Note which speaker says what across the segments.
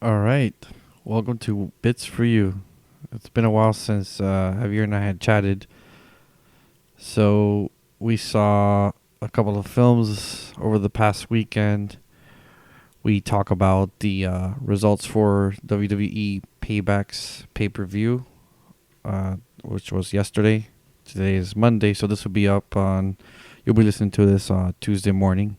Speaker 1: All right. Welcome to Bits for You. It's been a while since Javier and I had chatted. So we saw a couple of films over the past weekend. We talk about the results for WWE Payback's pay-per-view, which was yesterday. Today is Monday, so this will be up on... You'll be listening to this on Tuesday morning.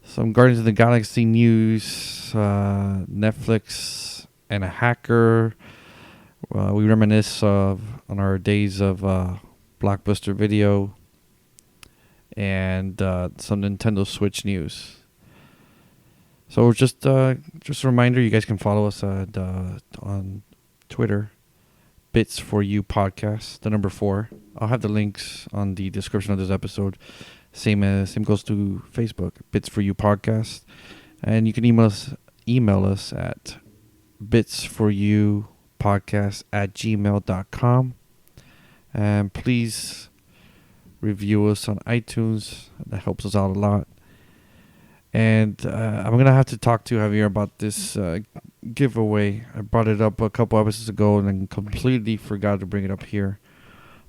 Speaker 1: Some Guardians of the Galaxy news, Netflix and a hacker. We reminisce on our days of Blockbuster video, and some Nintendo Switch news. So just a reminder, you guys can follow us on Twitter, Bits for You Podcast, the number 4. I'll have the links on the description of this episode. Same goes to Facebook, Bits for You Podcast, and you can email us at bitsforyoupodcast@gmail.com, and please review us on iTunes. That helps us out a lot. And I'm gonna have to talk to Javier about this giveaway. I brought it up a couple episodes ago and then completely forgot to bring it up here,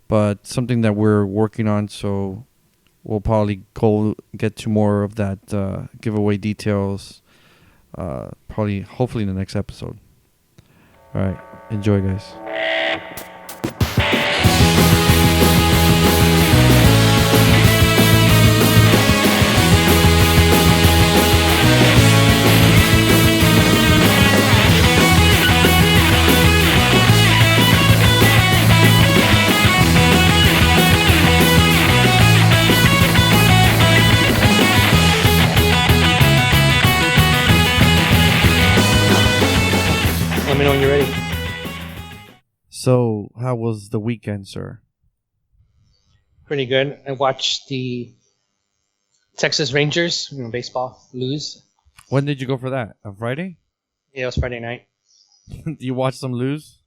Speaker 1: but something that we're working on, so we'll probably get to more of that giveaway details hopefully in the next episode. All right, enjoy, guys.
Speaker 2: Let me know when you're ready.
Speaker 1: So, how was the weekend, sir?
Speaker 2: Pretty good. I watched the Texas Rangers, baseball, lose.
Speaker 1: When did you go for that? On Friday?
Speaker 2: Yeah, it was Friday night.
Speaker 1: You watched them lose?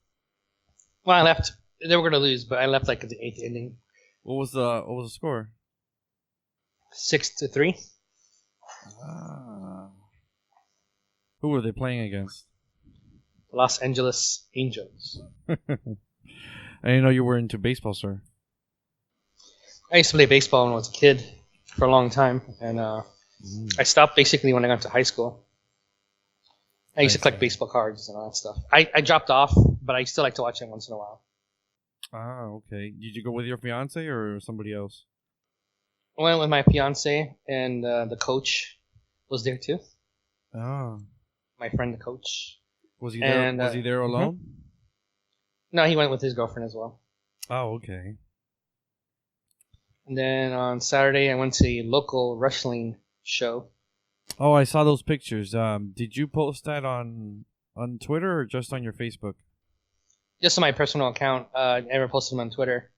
Speaker 2: Well, I left. They were going to lose, but I left like at the 8th inning.
Speaker 1: What was the score?
Speaker 2: 6-3.
Speaker 1: Who were they playing against?
Speaker 2: Los Angeles Angels.
Speaker 1: I didn't know you were into baseball, sir.
Speaker 2: I used to play baseball when I was a kid for a long time, and I stopped basically when I got to high school. I used to collect baseball cards and all that stuff. I dropped off, but I still like to watch it once in a while.
Speaker 1: Ah, okay. Did you go with your fiance or somebody else?
Speaker 2: I went with my fiance, and the coach was there too.
Speaker 1: Ah.
Speaker 2: My friend, the coach.
Speaker 1: Was he there? Was he there alone?
Speaker 2: No, he went with his girlfriend as well.
Speaker 1: Oh, okay.
Speaker 2: And then on Saturday, I went to a local wrestling show.
Speaker 1: Oh, I saw those pictures. Did you post that on Twitter or just on your Facebook?
Speaker 2: Just on my personal account. I never posted them on Twitter.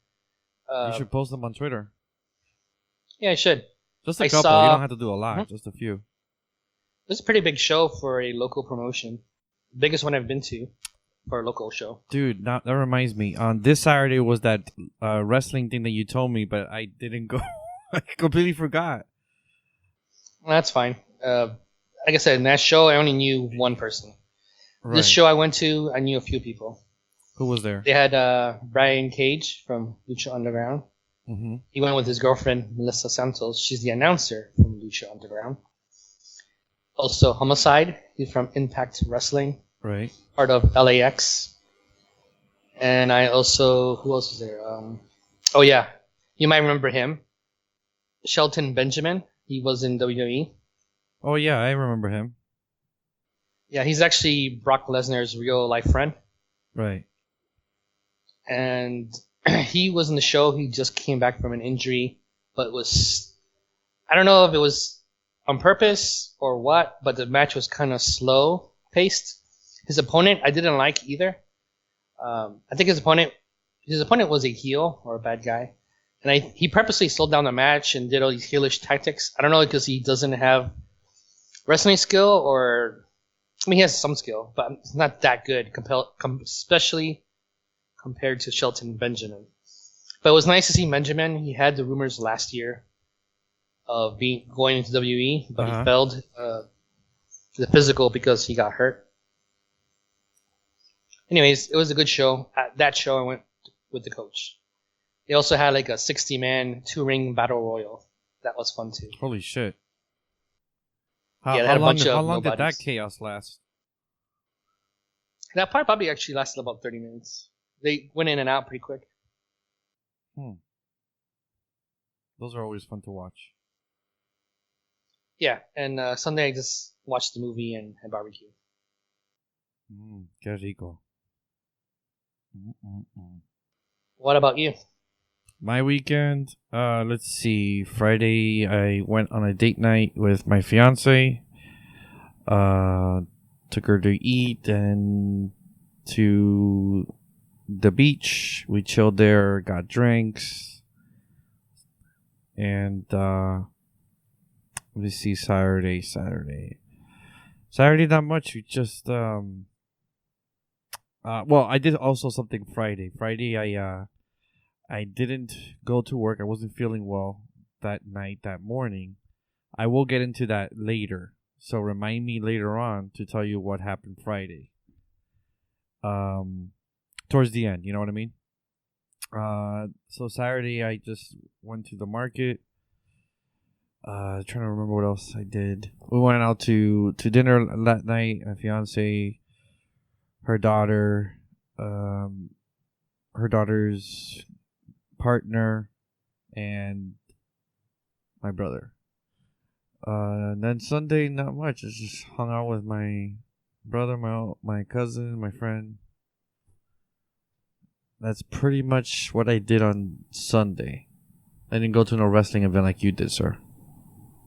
Speaker 1: You should post them on Twitter.
Speaker 2: Yeah, I should.
Speaker 1: Just a couple. You don't have to do a lot. Just a few.
Speaker 2: It was a pretty big show for a local promotion. Biggest one I've been to for a local show. Dude,
Speaker 1: that reminds me. On this Saturday was that wrestling thing that you told me, but I didn't go. I completely forgot.
Speaker 2: Well, that's fine. Like I said, in that show, I only knew one person. Right. This show I went to, I knew a few people.
Speaker 1: Who was there?
Speaker 2: They had Brian Cage from Lucha Underground. Mm-hmm. He went with his girlfriend, Melissa Santos. She's the announcer from Lucha Underground. Also, Homicide. He's from Impact Wrestling.
Speaker 1: Right.
Speaker 2: Part of LAX. And I also... Who else was there? Oh, yeah. You might remember him. Shelton Benjamin. He was in WWE.
Speaker 1: Oh, yeah. I remember him.
Speaker 2: Yeah, he's actually Brock Lesnar's real-life friend.
Speaker 1: Right.
Speaker 2: And he was in the show. He just came back from an injury. But was... I don't know if it was on purpose or what, but the match was kind of slow-paced. His opponent, I didn't like either. I think his opponent was a heel or a bad guy. And he purposely slowed down the match and did all these heelish tactics. I don't know because he doesn't have wrestling skill or... I mean, he has some skill, but it's not that good, especially compared to Shelton Benjamin. But it was nice to see Benjamin. He had the rumors last year of going into WWE, but he failed the physical because he got hurt. Anyways, it was a good show. At that show, I went with the coach. They also had like a 60-man 2-ring battle royal. That was fun too.
Speaker 1: Holy shit!
Speaker 2: Yeah, they had a bunch
Speaker 1: How
Speaker 2: of
Speaker 1: long did that
Speaker 2: nobodies.
Speaker 1: chaos last?
Speaker 2: That part probably actually lasted about 30 minutes. They went in and out pretty quick.
Speaker 1: Hmm. Those are always fun to watch.
Speaker 2: Yeah, and Sunday I just watched the movie and had barbecue.
Speaker 1: Qué rico. Mm-mm-mm.
Speaker 2: What about you?
Speaker 1: My weekend, let's see. Friday, I went on a date night with my fiance. Took her to eat and to the beach. We chilled there, got drinks, and let's see. Saturday, not much. We just well, I did also something Friday. Friday, I didn't go to work. I wasn't feeling well that morning. I will get into that later. So remind me later on to tell you what happened Friday. Towards the end, you know what I mean? So Saturday I just went to the market. Trying to remember what else I did. We went out to dinner that night. My fiance, her daughter, her daughter's partner, and my brother. And then Sunday, not much. I just hung out with my brother, my cousin, my friend. That's pretty much what I did on Sunday. I didn't go to no wrestling event like you did, sir.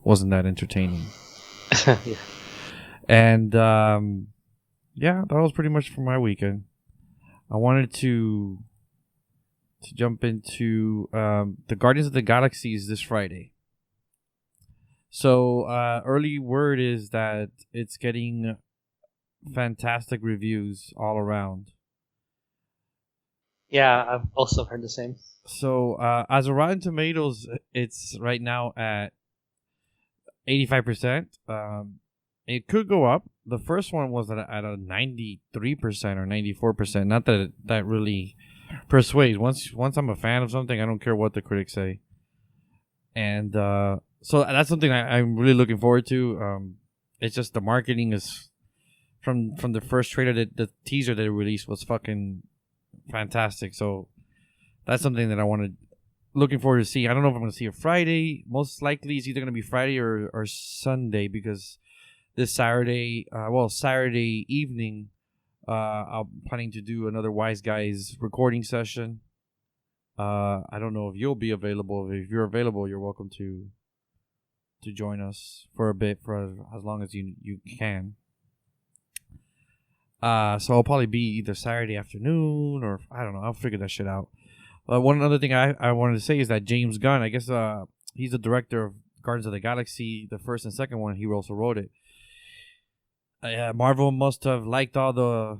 Speaker 1: Wasn't that entertaining?
Speaker 2: Yeah.
Speaker 1: And yeah, that was pretty much for my weekend. I wanted to jump into the Guardians of the Galaxies this Friday. So early word is that it's getting fantastic reviews all around.
Speaker 2: Yeah, I've also heard the same.
Speaker 1: So as a Rotten Tomatoes, it's right now at 85%. It could go up. The first one was at a 93% or 94%. Not that that really persuades. Once I'm a fan of something, I don't care what the critics say. And so that's something I'm really looking forward to. It's just the marketing is from the first trailer, the teaser that they released was fucking fantastic. So that's something that I want to looking forward to see. I don't know if I'm going to see it Friday. Most likely it's either going to be Friday or Sunday because this Saturday, Saturday evening, I'm planning to do another Wise Guys recording session. I don't know if you'll be available. If you're available, you're welcome to join us for a bit, for as long as you can. So I'll probably be either Saturday afternoon or I don't know. I'll figure that shit out. One other thing I wanted to say is that James Gunn, I guess he's the director of Guardians of the Galaxy, the first and second one. He also wrote it. Marvel must have liked all the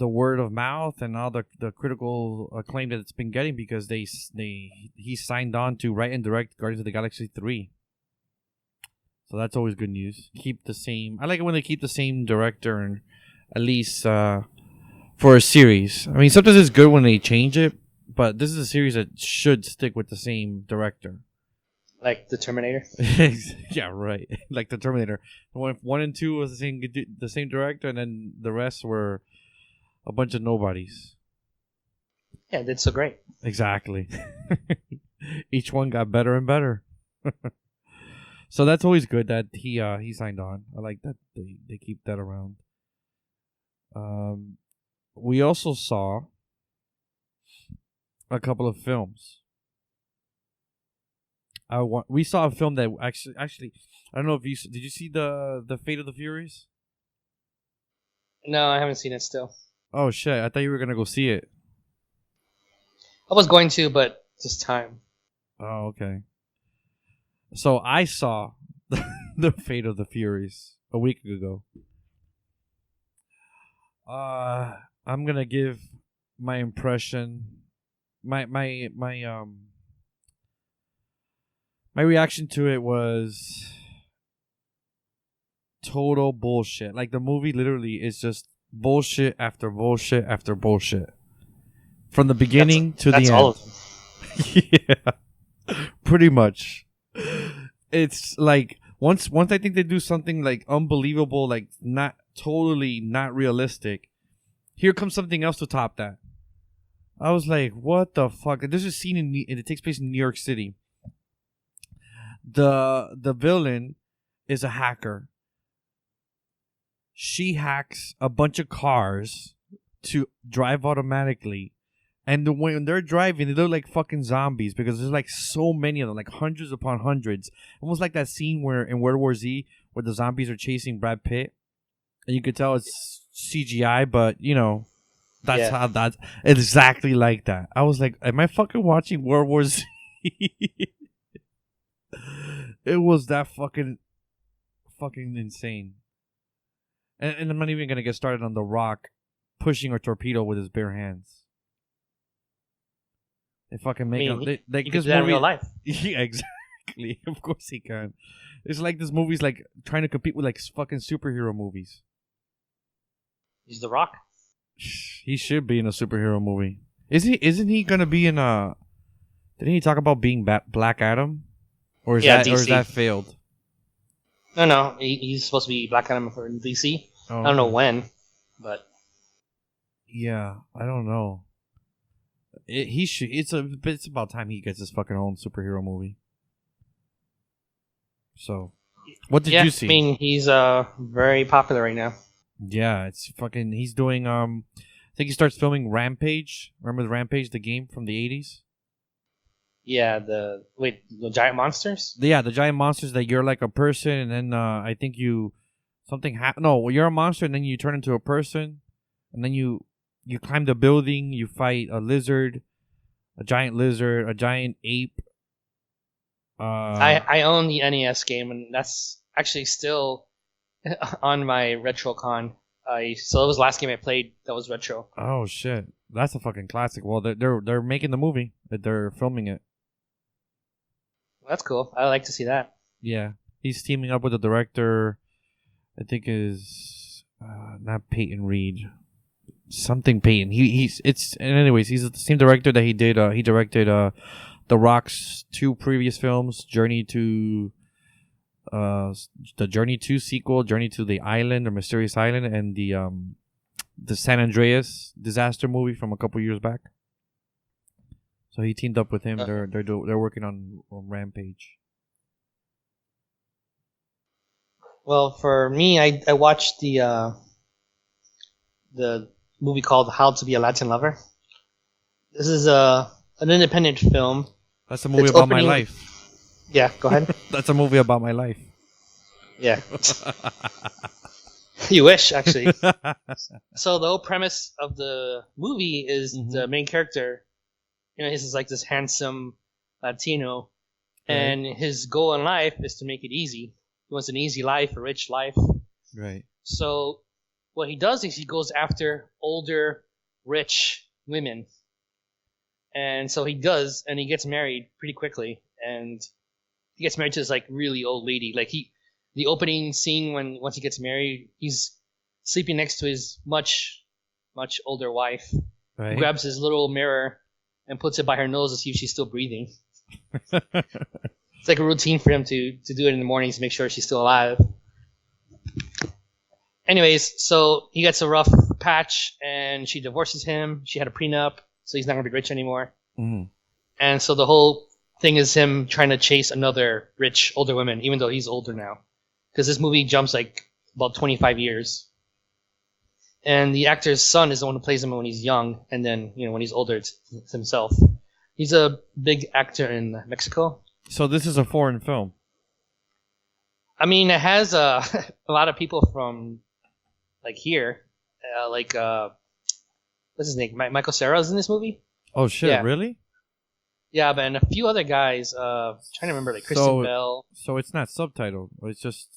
Speaker 1: word of mouth and all the critical acclaim that it's been getting because he signed on to write and direct Guardians of the Galaxy 3. So that's always good news. Keep the same. I like it when they keep the same director and at least for a series. I mean, sometimes it's good when they change it, but this is a series that should stick with the same director.
Speaker 2: Like the Terminator?
Speaker 1: Yeah, right. Like the Terminator. 1 and 2 was the same director, and then the rest were a bunch of nobodies.
Speaker 2: Yeah, it did so great.
Speaker 1: Exactly. Each one got better and better. So that's always good that he signed on. I like that they keep that around. We also saw a couple of films. We saw a film that actually I don't know if did you see the Fate of the Furious?
Speaker 2: No, I haven't seen it still.
Speaker 1: Oh shit! I thought you were gonna go see it.
Speaker 2: I was going to, but just time.
Speaker 1: Oh okay. So I saw the Fate of the Furious a week ago. I'm gonna give my impression, my reaction to it was total bullshit. Like the movie literally is just bullshit after bullshit after bullshit. From the beginning to the end.
Speaker 2: That's all of them.
Speaker 1: Yeah. Pretty much. It's like once I think they do something like unbelievable, like not totally not realistic, here comes something else to top that. I was like, what the fuck? There's a scene and it takes place in New York City. The villain is a hacker. She hacks a bunch of cars to drive automatically. And when they're driving, they look like fucking zombies because there's like so many of them, like hundreds upon hundreds. Almost like that scene where in World War Z where the zombies are chasing Brad Pitt. And you could tell it's CGI, but you know, that's how that's exactly like that. I was like, am I fucking watching World War Z? It was that fucking insane. And I'm not even gonna get started on The Rock pushing a torpedo with his bare hands. They fucking make him. They
Speaker 2: can do that in real life.
Speaker 1: Yeah, exactly. Of course he can. It's like this movie's like trying to compete with like fucking superhero movies.
Speaker 2: He's The Rock.
Speaker 1: He should be in a superhero movie. Isn't he gonna be in a? Didn't he talk about being Black Adam? Or is that failed?
Speaker 2: No. He's supposed to be Black Adam for DC.
Speaker 1: Oh,
Speaker 2: I don't know when, but
Speaker 1: yeah, I don't know. He should. It's about time he gets his fucking own superhero movie. So, what did you see?
Speaker 2: I mean, he's very popular right now.
Speaker 1: Yeah, it's fucking. He's doing. I think he starts filming Rampage. Remember the Rampage, the game from the 80s?
Speaker 2: Yeah, the giant monsters.
Speaker 1: Yeah, the giant monsters that you're like a person, and then I think something happen. No, you're a monster, and then you turn into a person, and then you climb the building. You fight a lizard, a giant ape.
Speaker 2: I own the NES game, and that's actually still on my RetroCon. So it was the last game I played that was retro.
Speaker 1: Oh shit, that's a fucking classic. Well, they're making the movie. They're filming it.
Speaker 2: That's cool. I like to see that.
Speaker 1: Yeah, he's teaming up with the director. I think is not Peyton Reed, something Peyton. Anyways, he's the same director that he did. He directed The Rock's 2 previous films, Journey to the Journey 2 sequel, Journey to the Island or Mysterious Island, and the San Andreas disaster movie from a couple years back. So he teamed up with him. They're working on Rampage.
Speaker 2: Well, for me, I watched the movie called How to Be a Latin Lover. This is an independent film.
Speaker 1: That's a movie about my life.
Speaker 2: Yeah, go ahead.
Speaker 1: That's a movie about my life.
Speaker 2: Yeah. You wish, actually. So the whole premise of the movie is the main character. You know, he's like this handsome Latino, and his goal in life is to make it easy. He wants an easy life, a rich life.
Speaker 1: Right.
Speaker 2: So what he does is he goes after older, rich women. And so he does, and he gets married pretty quickly. And he gets married to this like really old lady. Like the opening scene once he gets married, he's sleeping next to his much, much older wife.
Speaker 1: Right.
Speaker 2: He grabs his little mirror and puts it by her nose to see if she's still breathing. It's like a routine for him to do it in the mornings to make sure she's still alive. Anyways, so he gets a rough patch, and she divorces him. She had a prenup, so he's not going to be rich anymore.
Speaker 1: Mm-hmm.
Speaker 2: And so the whole thing is him trying to chase another rich, older woman, even though he's older now. Because this movie jumps like about 25 years. And the actor's son is the one who plays him when he's young, and then when he's older, it's himself. He's a big actor in Mexico. So
Speaker 1: this is a foreign film.
Speaker 2: I mean, it has a lot of people from like here, what's his name? Michael Cera's in this movie.
Speaker 1: Oh shit!
Speaker 2: Yeah.
Speaker 1: Really?
Speaker 2: Yeah, but and a few other guys. Trying to remember, like Kristen Bell.
Speaker 1: So it's not subtitled. It's just,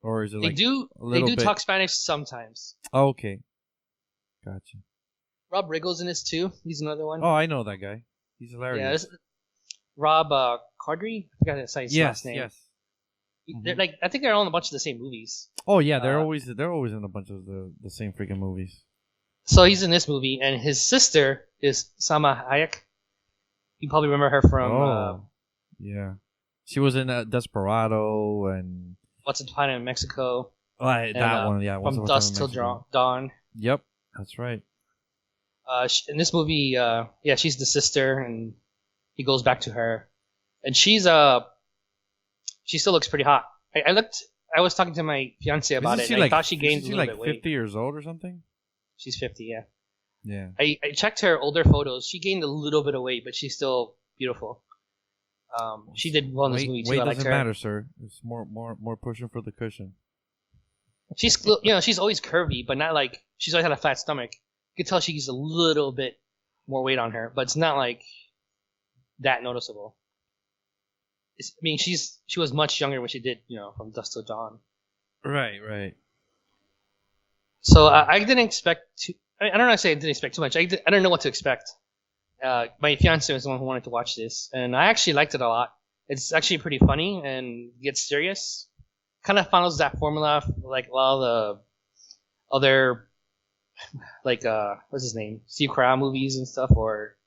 Speaker 1: or is it like
Speaker 2: they do talk Spanish sometimes.
Speaker 1: Oh, okay, gotcha.
Speaker 2: Rob Riggle's in this too. He's another one.
Speaker 1: Oh, I know that guy. He's hilarious.
Speaker 2: Yeah, Rob Cardry. I forgot his last name.
Speaker 1: Yes.
Speaker 2: They're like, I think they're all in a bunch of the same movies.
Speaker 1: Oh yeah, they're always in a bunch of the same freaking movies.
Speaker 2: So he's in this movie, and his sister is Salma Hayek. You probably remember her from
Speaker 1: yeah, she was in Desperado and
Speaker 2: What's the Planet in Mexico.
Speaker 1: That one, yeah,
Speaker 2: From Dusk Till Dawn.
Speaker 1: Yep, that's right.
Speaker 2: In this movie, she's the sister, and he goes back to her, and she still looks pretty hot. I was talking to my fiance about it, and I thought she gained a little bit weight.
Speaker 1: 50 years old or something?
Speaker 2: She's 50, yeah.
Speaker 1: Yeah.
Speaker 2: I checked her older photos. She gained a little bit of weight, but she's still beautiful. She did well in this movie too.
Speaker 1: Weight
Speaker 2: I liked
Speaker 1: doesn't
Speaker 2: her.
Speaker 1: matter, sir. It's more pushing for the cushion.
Speaker 2: She's she's always curvy, but not like she's always had a flat stomach. You can tell she's a little bit more weight on her, but it's not like that noticeable. She was much younger when she did, from Dusk Till Dawn.
Speaker 1: Right.
Speaker 2: So I didn't expect to. I don't know. I say I didn't expect too much. I don't know what to expect. My fiance was the one who wanted to watch this, and I actually liked it a lot. It's actually pretty funny and gets serious. Kind of follows that formula, like a lot of the other, like what's his name, Steve Carell movies and stuff, or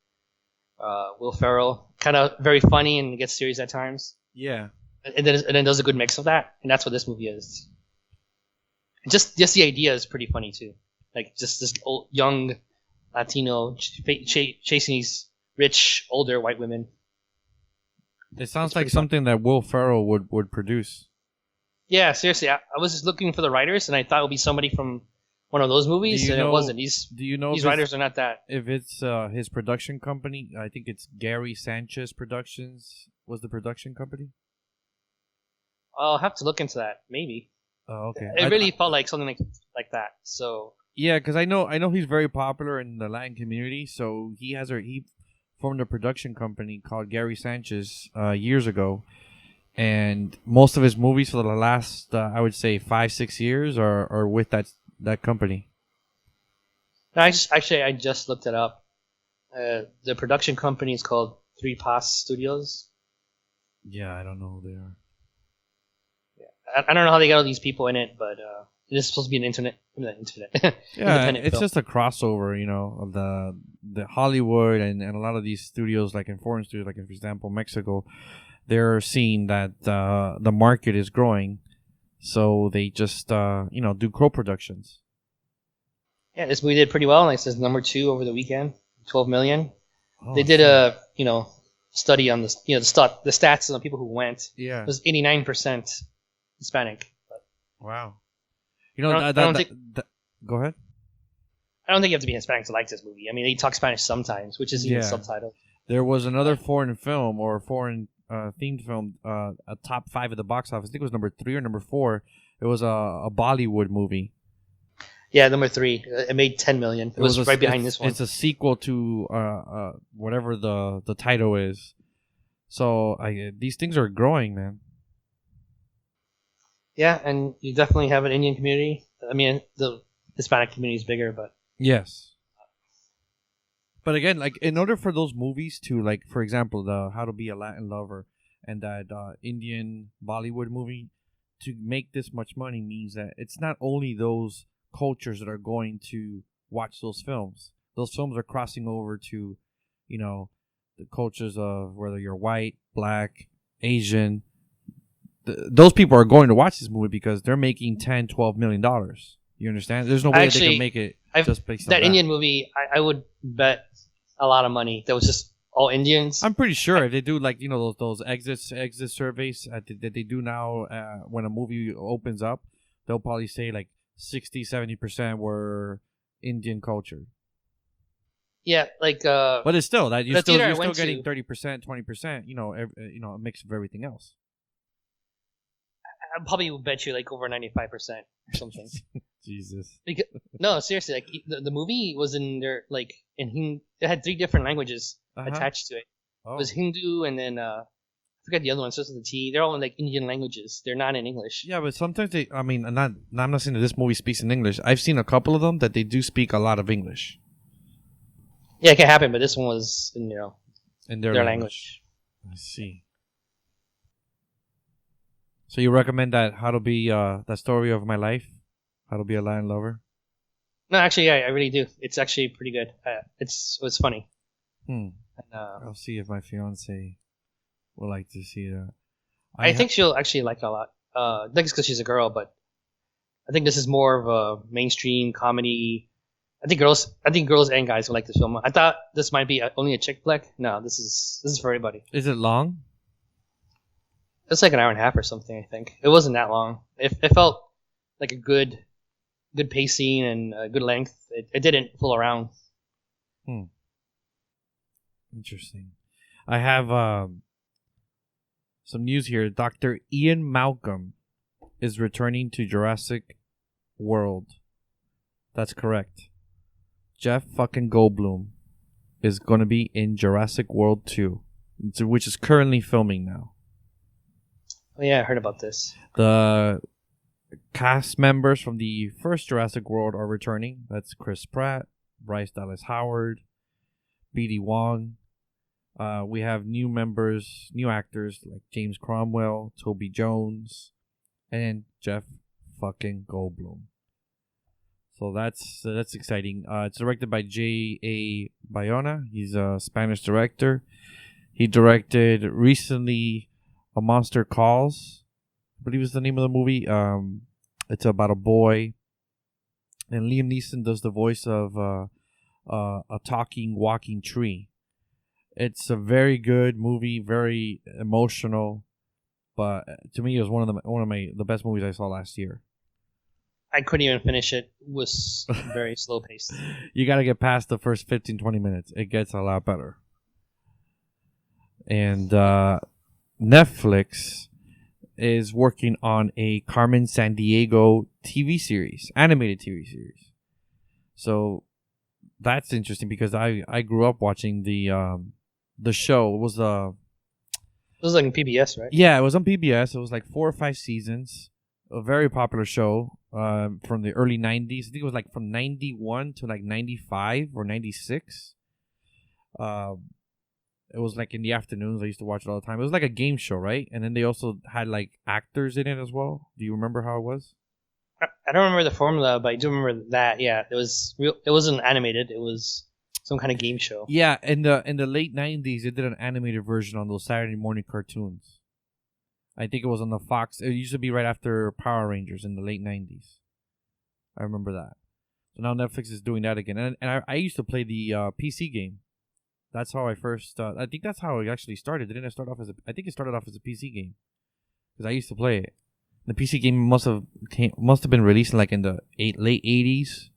Speaker 2: Will Ferrell. Kind of very funny and gets serious at times.
Speaker 1: Yeah.
Speaker 2: And then does a good mix of that, and that's what this movie is. Just the idea is pretty funny too. Like just this old, young Latino chasing these rich older white women.
Speaker 1: It sounds like something that Will Ferrell would produce.
Speaker 2: Yeah, seriously. I was just looking for the writers, and I thought it would be somebody from one of those movies, and it wasn't.
Speaker 1: Do you know
Speaker 2: these writers are not that?
Speaker 1: If it's his production company, I think it's Gary Sanchez Productions was the production company.
Speaker 2: I'll have to look into that. Maybe.
Speaker 1: Oh, okay.
Speaker 2: It really felt like something like that. So.
Speaker 1: Yeah, because I know he's very popular in the Latin community. So he formed a production company called Gary Sanchez years ago, and most of his movies for the last I would say 5-6 years are with that company.
Speaker 2: I just looked it up. The production company is called 3 Pas Studios.
Speaker 1: Yeah, I don't know who they are.
Speaker 2: Yeah, I don't know how they got all these people in it, but it is supposed to be an internet.
Speaker 1: Yeah, it's just a crossover, of the Hollywood and a lot of these studios, like in foreign studios, like in, for example, Mexico, they're seeing that the market is growing, so they just do co-productions. Yeah,
Speaker 2: this movie did pretty well. Like it says number 2 over the weekend, 12 million. Oh, they did a study on this, the stats on the people who went.
Speaker 1: Yeah,
Speaker 2: it was 89% Hispanic. But
Speaker 1: wow.
Speaker 2: Go
Speaker 1: ahead.
Speaker 2: I don't think you have to be Hispanic to like this movie. I mean, they talk Spanish sometimes, which is even subtitled.
Speaker 1: There was another foreign film or foreign themed film, a top 5 at the box office. I think it was number 3 or number 4. It was a Bollywood movie.
Speaker 2: Yeah, number 3. It made 10 million. It was right behind this one.
Speaker 1: It's a sequel to whatever the title is. So these things are growing, man.
Speaker 2: Yeah, and you definitely have an Indian community. I mean, the Hispanic community is bigger, but...
Speaker 1: Yes. But again, like, in order for those movies to, like, for example, the How to Be a Latin Lover and that Indian Bollywood movie, to make this much money means that it's not only those cultures that are going to watch those films. Those films are crossing over to, the cultures of whether you're white, black, Asian... those people are going to watch this movie because they're making $10-12 million. You understand? There's no way they can make it just based on that.
Speaker 2: Indian movie, I would bet a lot of money that was just all Indians.
Speaker 1: I'm pretty sure if they do those exit surveys that they do now when a movie opens up, they'll probably say like 60-70% were Indian culture.
Speaker 2: Yeah, like
Speaker 1: but it's still that you're still getting 30%, 20%. A mix of everything else.
Speaker 2: I probably would bet you like over 95% or something.
Speaker 1: Jesus.
Speaker 2: No, seriously, like the movie was in there, like it had 3 different languages attached to it. Oh. It was Hindu, and then I forget the other one. So it's the T. They're all in like Indian languages. They're not in English.
Speaker 1: Yeah, but sometimes I'm not saying that this movie speaks in English. I've seen a couple of them that they do speak a lot of English.
Speaker 2: Yeah, it can happen, but this one was in
Speaker 1: their language. I see. So you recommend that How to Be the Story of My Life? How to Be a Lion Lover?
Speaker 2: No, actually, yeah, I really do. It's actually pretty good. It's funny.
Speaker 1: Hmm.
Speaker 2: And,
Speaker 1: I'll see if my fiance would like to see that.
Speaker 2: I think she'll actually like it a lot. I think it's because she's a girl, but I think this is more of a mainstream comedy. I think girls and guys will like this film. I thought this might be only a chick flick. No, this is for everybody.
Speaker 1: Is it long?
Speaker 2: It's like an hour and a half or something. I think it wasn't that long. It felt like a good pacing and a good length. It didn't fool around.
Speaker 1: Interesting. I have some news here. Dr. Ian Malcolm is returning to Jurassic World. That's correct. Jeff fucking Goldblum is going to be in Jurassic World 2, which is currently filming now.
Speaker 2: Oh yeah, I heard about this.
Speaker 1: The cast members from the first Jurassic World are returning. That's Chris Pratt, Bryce Dallas Howard, B.D. Wong. We have new members, new actors like James Cromwell, Toby Jones, and Jeff fucking Goldblum. So that's exciting. It's directed by J.A. Bayona. He's a Spanish director. He directed recently A Monster Calls, I believe is the name of the movie. It's about a boy, and Liam Neeson does the voice of a talking, walking tree. It's a very good movie, very emotional, but to me, it was one of the best movies I saw last year.
Speaker 2: I couldn't even finish it. It was very slow paced.
Speaker 1: You got to get past the first 15-20 minutes. It gets a lot better. And Netflix is working on a Carmen Sandiego TV series, animated TV series. So that's interesting because I grew up watching the show. It was
Speaker 2: like in PBS, right?
Speaker 1: Yeah, it was on PBS. It was like 4 or 5 seasons. A very popular show from the early 90s. I think it was like from 91 to like 95 or 96. It was like in the afternoons. I used to watch it all the time. It was like a game show, right? And then they also had like actors in it as well. Do you remember how it was?
Speaker 2: I don't remember the formula, but I do remember that. Yeah, it was real. It wasn't animated. It was some kind of game show.
Speaker 1: Yeah, in the late 90s, they did an animated version on those Saturday morning cartoons. I think it was on the Fox. It used to be right after Power Rangers in the late 90s. I remember that. So now Netflix is doing that again. And I used to play the PC game. That's how I first... I think that's how it actually started. Didn't it start off as a... I think it started off as a PC game. Because I used to play it. The PC game must have been released like in the late 80s.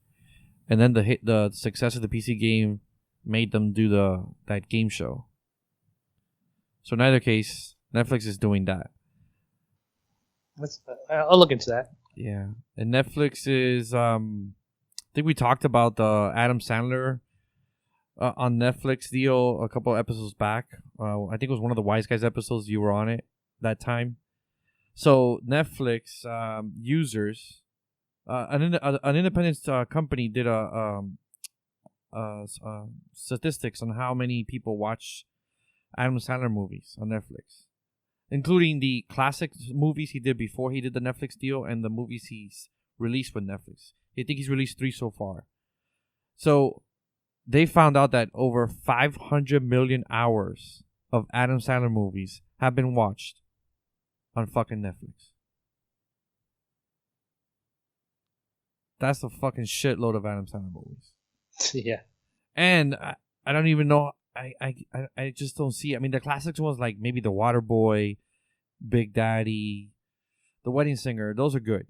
Speaker 1: And then the success of the PC game made them do that game show. So in either case, Netflix is doing that.
Speaker 2: I'll look into that.
Speaker 1: Yeah. And Netflix is... I think we talked about the Adam Sandler on Netflix deal a couple episodes back. I think it was one of the Wise Guys episodes. You were on it that time. So Netflix users, an independent company did a statistics on how many people watch Adam Sandler movies on Netflix, including the classic movies he did before he did the Netflix deal and the movies he's released with Netflix. I think he's released 3 so far. So they found out that over 500 million hours of Adam Sandler movies have been watched on fucking Netflix. That's a fucking shitload of Adam Sandler movies.
Speaker 2: Yeah.
Speaker 1: And I don't even know. I just don't see it. I mean, the classics ones like maybe The Waterboy, Big Daddy, The Wedding Singer, those are good.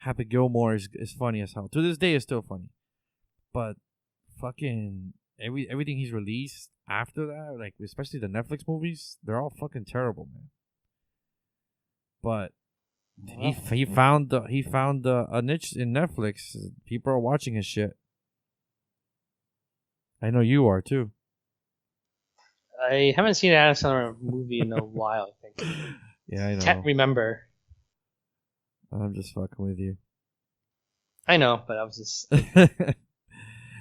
Speaker 1: Happy Gilmore is funny as hell. To this day, it's still funny. But fucking everything he's released after that, like especially the Netflix movies, they're all fucking terrible, man. But he found a niche in Netflix. People are watching his shit. I know you are too.
Speaker 2: I haven't seen an Adam Sandler movie in a while, I think.
Speaker 1: Yeah, I know.
Speaker 2: Can't remember.
Speaker 1: I'm just fucking with you.
Speaker 2: I know, but I was just...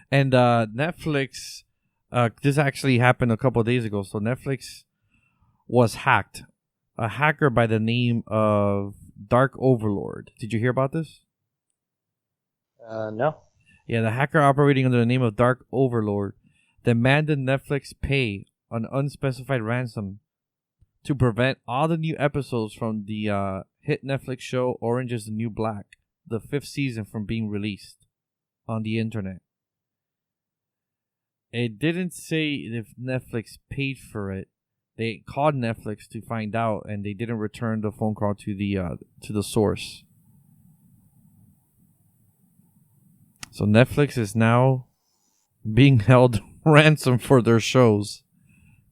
Speaker 1: And Netflix, this actually happened a couple of days ago. So Netflix was hacked. a hacker by the name of Dark Overlord. Did you hear about this?
Speaker 2: No.
Speaker 1: Yeah, the hacker operating under the name of Dark Overlord demanded Netflix pay an unspecified ransom to prevent all the new episodes from the hit Netflix show Orange is the New Black, the 5th season, from being released on the internet. It didn't say if Netflix paid for it. They called Netflix to find out, and they didn't return the phone call to the source. So Netflix is now being held ransom for their shows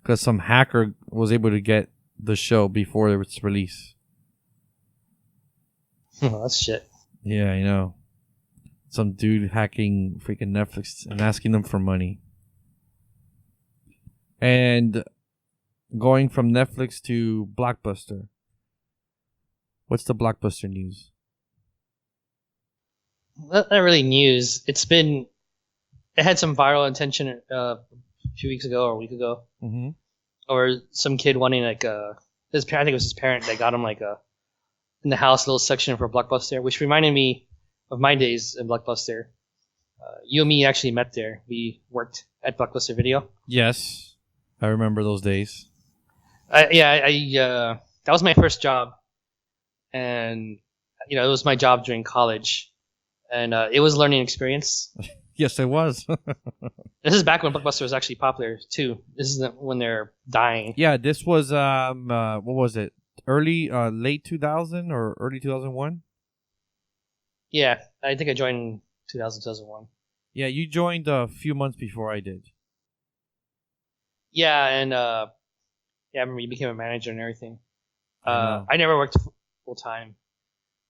Speaker 1: because some hacker was able to get the show before its release.
Speaker 2: Oh, that's shit.
Speaker 1: Yeah, I know. Some dude hacking freaking Netflix and asking them for money. And going from Netflix to Blockbuster. What's the Blockbuster news?
Speaker 2: Not really news. It had some viral attention a few weeks ago or a week ago.
Speaker 1: Mm-hmm.
Speaker 2: Or some kid wanting I think it was his parent that got him in the house a little section for Blockbuster, which reminded me of my days in Blockbuster. You and me actually met there. We worked at Blockbuster Video.
Speaker 1: Yes, I remember those days.
Speaker 2: That was my first job, and it was my job during college, and it was a learning experience.
Speaker 1: Yes, it was.
Speaker 2: This is back when Blockbuster was actually popular too. This is when they're dying.
Speaker 1: Yeah, this was what was it? Late 2000 or early 2001?
Speaker 2: Yeah, I think I joined in 2001.
Speaker 1: Yeah, you joined a few months before I did.
Speaker 2: Yeah, and I remember you became a manager and everything. I never worked full time,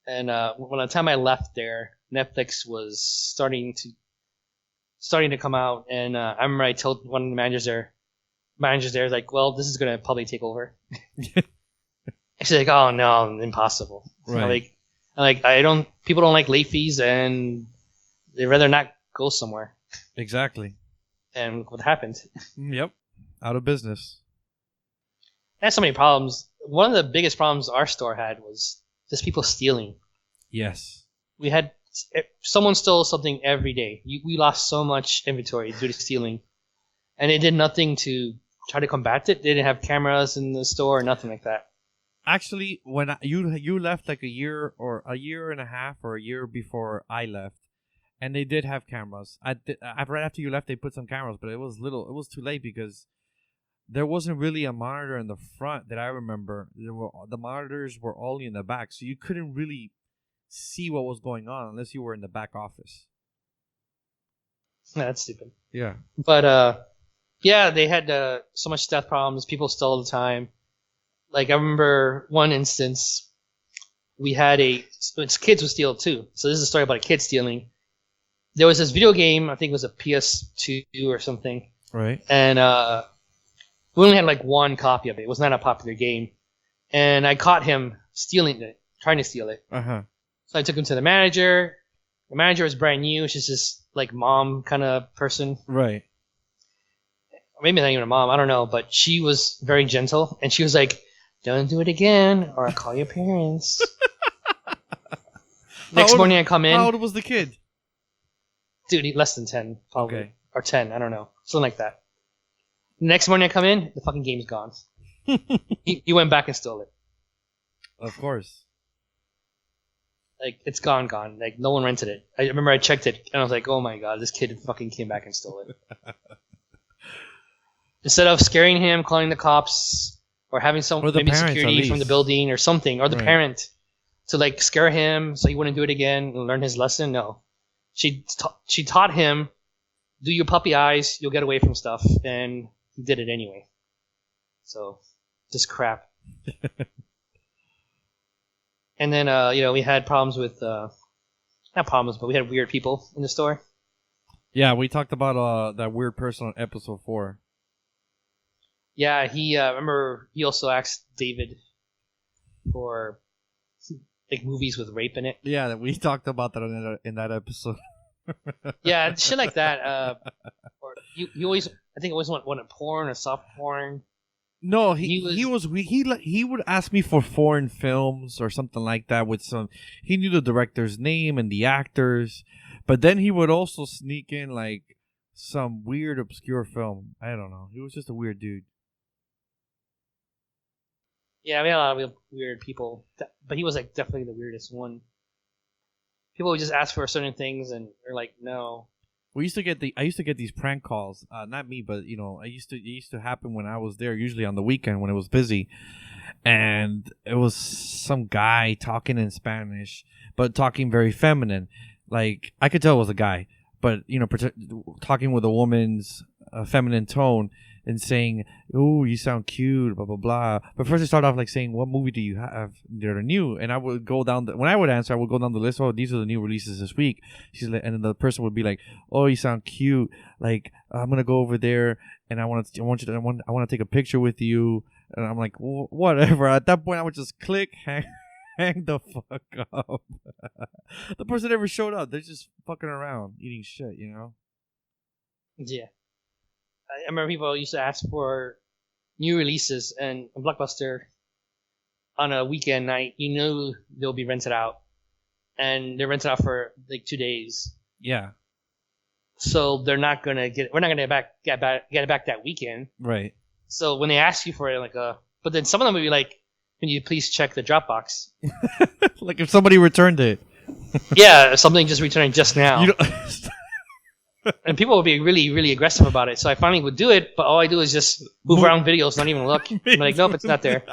Speaker 2: and when the time I left there, Netflix was starting to come out, and I remember I told one of the managers there, like, well, this is gonna probably take over. She's like, oh no, impossible.
Speaker 1: Right.
Speaker 2: People don't like late fees, and they'd rather not go somewhere.
Speaker 1: Exactly.
Speaker 2: And what happened?
Speaker 1: Yep. Out of business.
Speaker 2: It had so many problems. One of the biggest problems our store had was just people stealing.
Speaker 1: Yes.
Speaker 2: We had someone stole something every day. We lost so much inventory due to stealing, and they did nothing to try to combat it. They didn't have cameras in the store or nothing like that.
Speaker 1: Actually, when you left like a year and a half or a year before I left, and they did have cameras. Right after you left, they put some cameras, but it was too late because there wasn't really a monitor in the front that I remember. The monitors were all in the back, so you couldn't really see what was going on unless you were in the back office.
Speaker 2: That's stupid.
Speaker 1: Yeah.
Speaker 2: But they had so much theft problems. People stole all the time. Like, I remember one instance, we had kids would steal too. So this is a story about a kid stealing. There was this video game, I think it was a PS2 or something.
Speaker 1: Right.
Speaker 2: And we only had like one copy of it. It was not a popular game. And I caught him stealing it, trying to steal it.
Speaker 1: Uh-huh.
Speaker 2: So I took him to the manager. The manager was brand new. She's this like mom kind of person.
Speaker 1: Right.
Speaker 2: Maybe not even a mom, I don't know. But she was very gentle. And she was like, don't do it again or I'll call your parents. Next morning I come in.
Speaker 1: How old was the kid?
Speaker 2: Dude, less than 10, probably.
Speaker 1: Okay.
Speaker 2: Or 10, I don't know. Something like that. Next morning I come in, the fucking game's gone. he went back and stole it.
Speaker 1: Of course.
Speaker 2: Like, it's gone. Like, no one rented it. I remember I checked it, and I was like, oh my god, this kid fucking came back and stole it. Instead of scaring him, calling the cops, or having maybe security from the building or something, or the parent to, like, scare him so he wouldn't do it again and learn his lesson, no. She taught him, do your puppy eyes, you'll get away from stuff, and he did it anyway. So, just crap. And then, we had problems with, not problems, but we had weird people in the store.
Speaker 1: Yeah, we talked about that weird person on episode 4.
Speaker 2: Yeah, remember he also asked David for, like, movies with rape in it.
Speaker 1: Yeah, we talked about that in that episode.
Speaker 2: Yeah, shit like that. Or you always, I think always want a porn or soft porn.
Speaker 1: No, he would ask me for foreign films or something like that with some. He knew the director's name and the actors, but then he would also sneak in like some weird obscure film. I don't know. He was just a weird dude.
Speaker 2: Yeah, we had a lot of weird people, but he was like definitely the weirdest one. People would just ask for certain things, and they're like, no.
Speaker 1: I used to get these prank calls. Not me, but it used to happen when I was there, usually on the weekend when it was busy, and it was some guy talking in Spanish, but talking very feminine. Like I could tell it was a guy, but talking with a woman's feminine tone and saying, "Oh, you sound cute," blah blah blah. But first, they start off like saying, "What movie do you have that are new?" And I would go down. When I would answer, I would go down the list. Oh, these are the new releases this week. She's like, and then the person would be like, "Oh, you sound cute. Like I'm gonna go over there, and I want to take a picture with you." And I'm like, whatever. At that point, I would just click, hang the fuck up. The person never showed up. They're just fucking around, eating shit,
Speaker 2: Yeah. I remember people used to ask for new releases, and Blockbuster on a weekend night, they'll be rented out, and they're rented out for like 2 days.
Speaker 1: Yeah.
Speaker 2: So we're not gonna get it back that weekend.
Speaker 1: Right.
Speaker 2: So when they ask you for it, but then some of them would be like, "Can you please check the Dropbox?"
Speaker 1: Like if somebody returned it.
Speaker 2: Yeah, something just returned just now. And people would be really, really aggressive about it. So I finally would do it, but all I do is just move around videos, not even look. I'm like, nope, it's not there.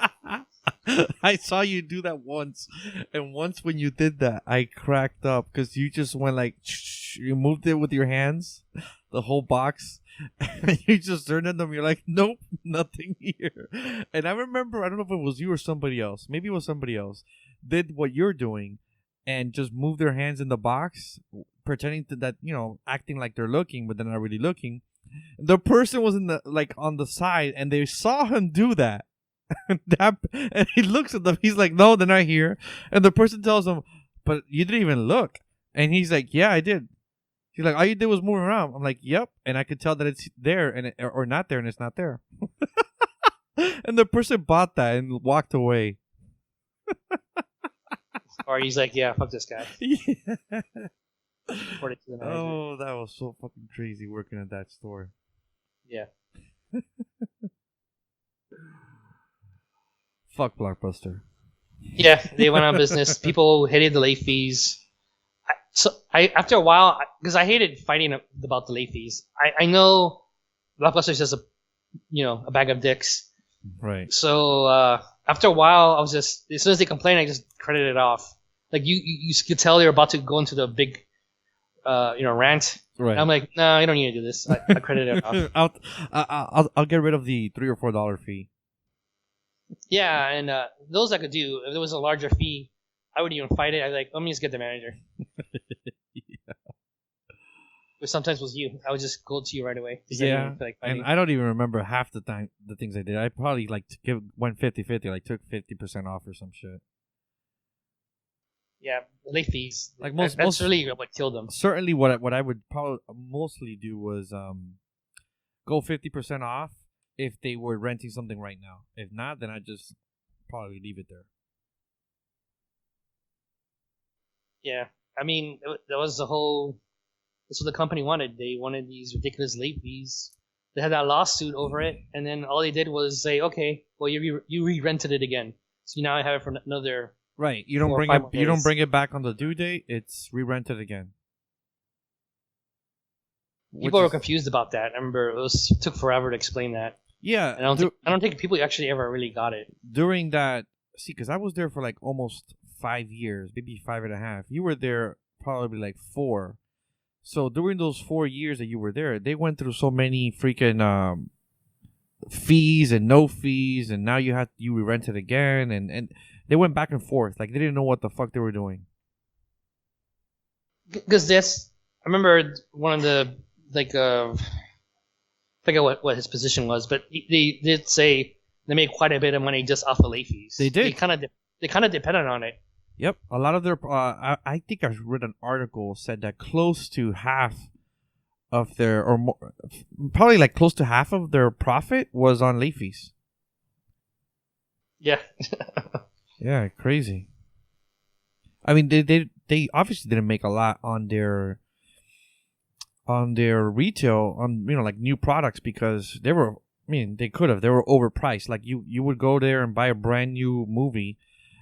Speaker 1: I saw you do that once. And once when you did that, I cracked up because you just went like, you moved it with your hands, the whole box. And you just turned at them. You're like, nope, nothing here. And I remember, I don't know if it was you or somebody else. Maybe it was somebody else. Did what you're doing and just move their hands in the box, pretending that acting like they're looking, but they're not really looking. The person was on the side, and they saw him do that. And he looks at them. He's like, "No, they're not here." And the person tells him, "But you didn't even look." And he's like, "Yeah, I did." He's like, "All you did was move around." I'm like, "Yep," and I could tell that it's there or not there, and it's not there. And the person bought that and walked away.
Speaker 2: Or he's like, "Yeah, fuck this guy."
Speaker 1: Yeah.
Speaker 2: Report it to the manager.
Speaker 1: Oh, that was so fucking crazy working at that store.
Speaker 2: Yeah.
Speaker 1: Fuck Blockbuster.
Speaker 2: Yeah, they went out of business. People hated the late fees. After a while, because I hated fighting about the late fees. I know Blockbuster is just a bag of dicks.
Speaker 1: Right.
Speaker 2: So after a while, I was just, as soon as they complained, I just credited it off. Like you could tell they were about to go into the big rant.
Speaker 1: Right.
Speaker 2: And I'm like, no, you don't need to do this. I credited it off.
Speaker 1: I'll get rid of the $3 or $4 fee.
Speaker 2: Yeah, and those I could do. If there was a larger fee, I wouldn't even fight it. I'd be like, let me just get the manager.
Speaker 1: Yeah.
Speaker 2: Which sometimes was you. I would just go to you right away.
Speaker 1: Yeah, and I don't even remember half the time the things I did. I probably went 50-50, like took 50% off or some shit.
Speaker 2: Yeah, late fees.
Speaker 1: Like
Speaker 2: that's really what killed them.
Speaker 1: Certainly, what I would probably mostly do was go 50% off if they were renting something right now. If not, then I just probably leave it there.
Speaker 2: Yeah, I mean that was the whole. That's what the company wanted. They wanted these ridiculous late fees. They had that lawsuit over it, and then all they did was say, "Okay, well you re-rented it again, so you now have it for another."
Speaker 1: Right. You don't bring it. You don't bring it back on the due date. It's re-rented again.
Speaker 2: People were confused about that. I remember it took forever to explain that.
Speaker 1: Yeah.
Speaker 2: And I don't think people actually ever really got it.
Speaker 1: During that, because I was there for like almost 5 years, maybe 5.5. You were there probably like 4. So during those 4 years that you were there, they went through so many freaking fees and no fees, and now you re-rent it again, and they went back and forth. Like they didn't know what the fuck they were doing.
Speaker 2: Because I remember one of the I forget what his position was, but they did say they made quite a bit of money just off the late fees.
Speaker 1: They did.
Speaker 2: They kind of depended on it.
Speaker 1: Yep, a lot of their. I think I read an article said that close to half of their, or more, probably like close to half of their profit was on late fees.
Speaker 2: Yeah.
Speaker 1: Yeah, crazy. I mean, they obviously didn't make a lot on their retail on like new products because they were. I mean, they could have. They were overpriced. Like you would go there and buy a brand new movie.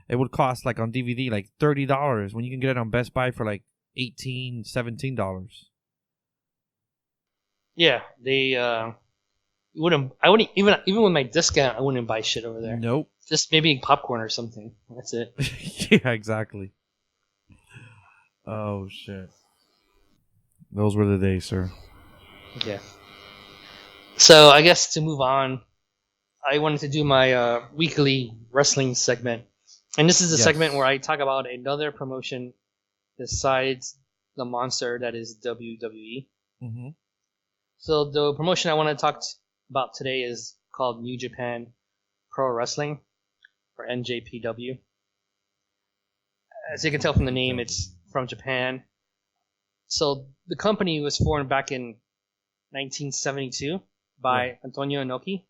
Speaker 1: It would cost like on DVD like $30 when you can get it on Best Buy for like $18, $17.
Speaker 2: Yeah, they wouldn't. I wouldn't even with my discount. I wouldn't buy shit over there.
Speaker 1: Nope.
Speaker 2: Just maybe popcorn or something. That's it.
Speaker 1: Yeah, exactly. Oh shit. Those were the days, sir.
Speaker 2: Yeah. So I guess to move on, I wanted to do my weekly wrestling segment, and this is the segment where I talk about another promotion besides the monster that is WWE.
Speaker 1: Mm-hmm.
Speaker 2: So the promotion I want to talk about today is called New Japan Pro Wrestling, or NJPW. As you can tell from the name, it's from Japan. So the company was formed back in 1972 by Antonio Inoki.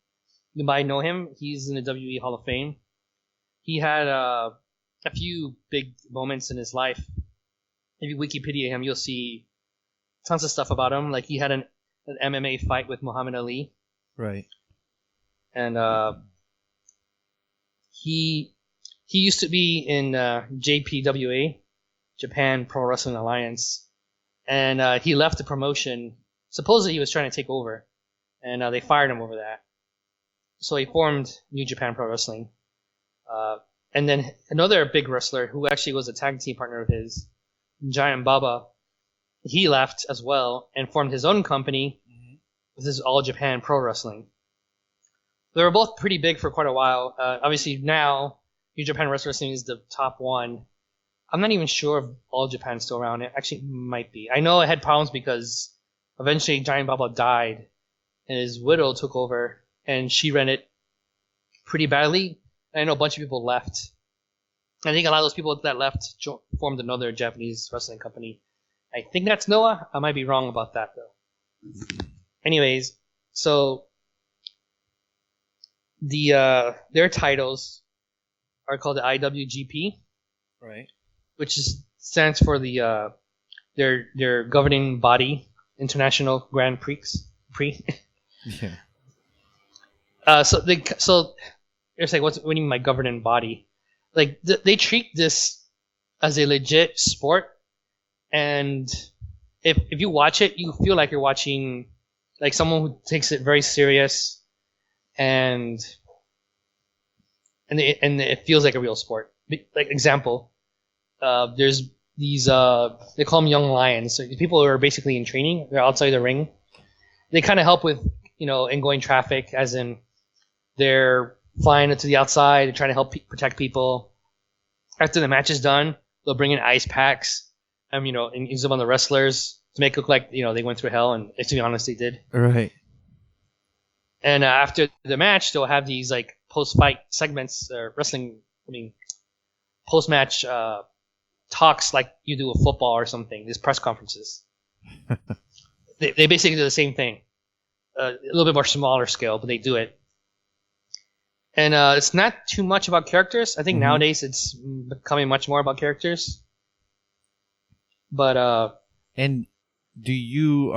Speaker 2: You might know him. He's in the WWE Hall of Fame. He had a few big moments in his life. If you Wikipedia him, you'll see tons of stuff about him. Like he had an MMA fight with Muhammad Ali.
Speaker 1: Right.
Speaker 2: And he used to be in JPWA, Japan Pro Wrestling Alliance, and he left the promotion. Supposedly he was trying to take over, and they fired him over that. So he formed New Japan Pro Wrestling. And then another big wrestler who actually was a tag team partner of his, Giant Baba, he left as well and formed his own company. This is All Japan Pro Wrestling. They were both pretty big for quite a while. Obviously now, New Japan Wrestling is the top one. I'm not even sure if All Japan's still around. It actually might be. I know it had problems because eventually Giant Baba died and his widow took over and she ran it pretty badly. I know a bunch of people left. I think a lot of those people that left formed another Japanese wrestling company. I think that's Noah. I might be wrong about that though. Anyways, so their titles are called the IWGP,
Speaker 1: right? Which
Speaker 2: stands for their governing body, International Grand Prix. Yeah. So you're saying, what do you mean by governing body? Like they treat this as a legit sport, and if you watch it, you feel like you're watching like someone who takes it very serious, and it feels like a real sport. Like example, there's these they call them young lions. So people who are basically in training, they're outside the ring. They kind of help with ingoing traffic, as in they're flying to the outside and trying to help protect people. After the match is done, they'll bring in ice packs, and use them on the wrestlers to make it look like they went through hell. And to be honest, they did.
Speaker 1: Right.
Speaker 2: And after the match, they'll have these like post-fight segments, post-match talks like you do with football or something. These press conferences. they basically do the same thing, a little bit more smaller scale, but they do it. And it's not too much about characters. I think nowadays it's becoming much more about characters. But
Speaker 1: and do you